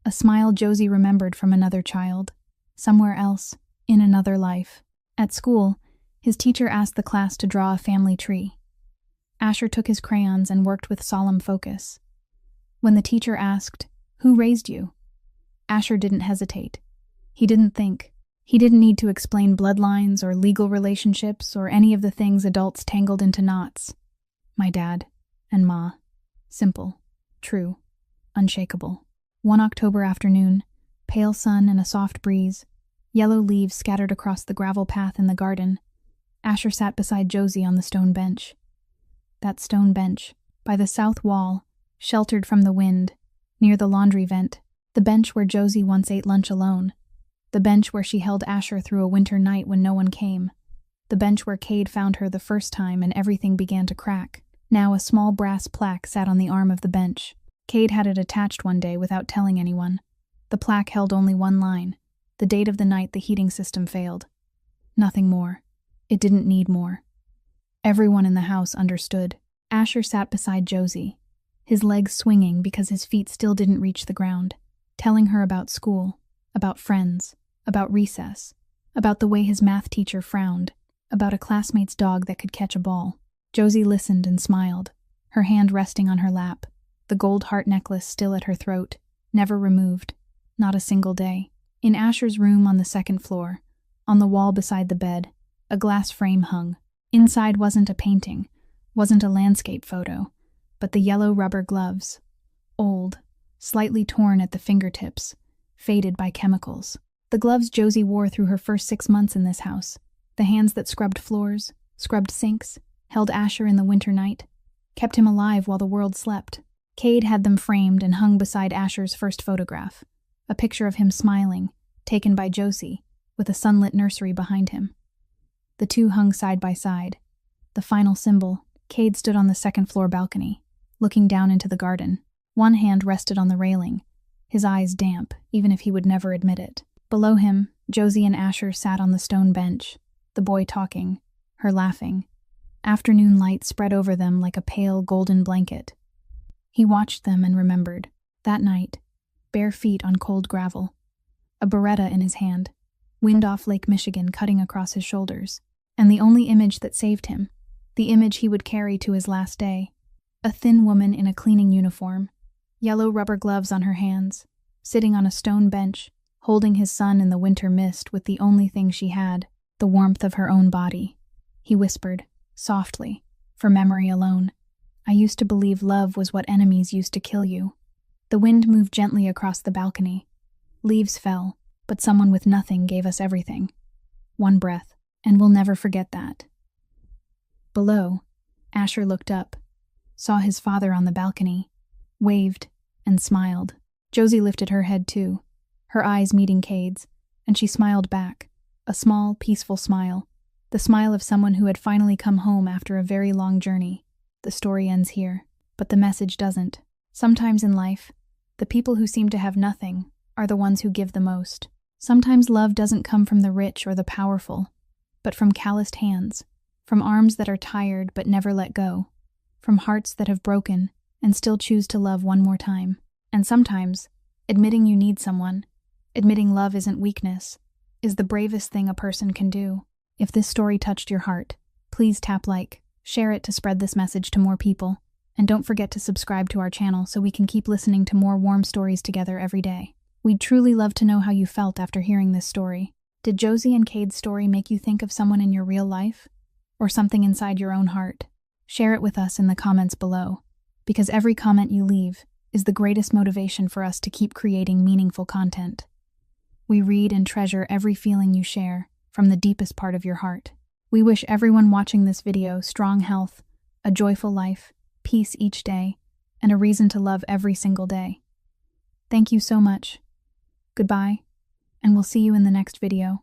S1: A smile Josie remembered from another child, somewhere else, in another life. At school, his teacher asked the class to draw a family tree. Asher took his crayons and worked with solemn focus. When the teacher asked, "Who raised you?" Asher didn't hesitate. He didn't think. He didn't need to explain bloodlines or legal relationships or any of the things adults tangled into knots. My dad and Ma. Simple, true, unshakable. One October afternoon, pale sun and a soft breeze, yellow leaves scattered across the gravel path in the garden. Asher sat beside Josie on the stone bench. That stone bench, by the south wall, sheltered from the wind, near the laundry vent, the bench where Josie once ate lunch alone, the bench where she held Asher through a winter night when no one came, the bench where Cade found her the first time and everything began to crack. Now a small brass plaque sat on the arm of the bench. Cade had it attached one day without telling anyone. The plaque held only one line, the date of the night the heating system failed. Nothing more. It didn't need more. Everyone in the house understood. Asher sat beside Josie, his legs swinging because his feet still didn't reach the ground, telling her about school, about friends, about recess, about the way his math teacher frowned, about a classmate's dog that could catch a ball. Josie listened and smiled, her hand resting on her lap, the gold heart necklace still at her throat, never removed, not a single day. In Asher's room on the second floor, on the wall beside the bed, a glass frame hung. Inside wasn't a painting, wasn't a landscape photo, but the yellow rubber gloves, old, slightly torn at the fingertips, faded by chemicals. The gloves Josie wore through her first 6 months in this house, the hands that scrubbed floors, scrubbed sinks, held Asher in the winter night, kept him alive while the world slept. Cade had them framed and hung beside Asher's first photograph, a picture of him smiling, taken by Josie, with a sunlit nursery behind him. The two hung side by side. The final symbol, Cade stood on the second-floor balcony, looking down into the garden. One hand rested on the railing, his eyes damp, even if he would never admit it. Below him, Josie and Asher sat on the stone bench, the boy talking, her laughing. Afternoon light spread over them like a pale golden blanket. He watched them and remembered. That night, bare feet on cold gravel, a Beretta in his hand, wind off Lake Michigan cutting across his shoulders, and the only image that saved him, the image he would carry to his last day, a thin woman in a cleaning uniform, yellow rubber gloves on her hands, sitting on a stone bench, holding his son in the winter mist with the only thing she had, the warmth of her own body. He whispered, softly, for memory alone, "I used to believe love was what enemies used to kill you." The wind moved gently across the balcony. Leaves fell, but someone with nothing gave us everything. One breath, and we'll never forget that. Below, Asher looked up, saw his father on the balcony, waved, and smiled. Josie lifted her head too, her eyes meeting Cade's, and she smiled back, a small, peaceful smile, the smile of someone who had finally come home after a very long journey. The story ends here, but the message doesn't. Sometimes in life, the people who seem to have nothing are the ones who give the most. Sometimes love doesn't come from the rich or the powerful, but from calloused hands, from arms that are tired but never let go, from hearts that have broken and still choose to love one more time. And sometimes, admitting you need someone, admitting love isn't weakness, is the bravest thing a person can do. If this story touched your heart, please tap like, share it to spread this message to more people, and don't forget to subscribe to our channel so we can keep listening to more warm stories together every day. We'd truly love to know how you felt after hearing this story. Did Josie and Cade's story make you think of someone in your real life? Or something inside your own heart? Share it with us in the comments below. because every comment you leave is the greatest motivation for us to keep creating meaningful content. We read and treasure every feeling you share from the deepest part of your heart. We wish everyone watching this video strong health, a joyful life, peace each day, and a reason to love every single day. Thank you so much. Goodbye, and we'll see you in the next video.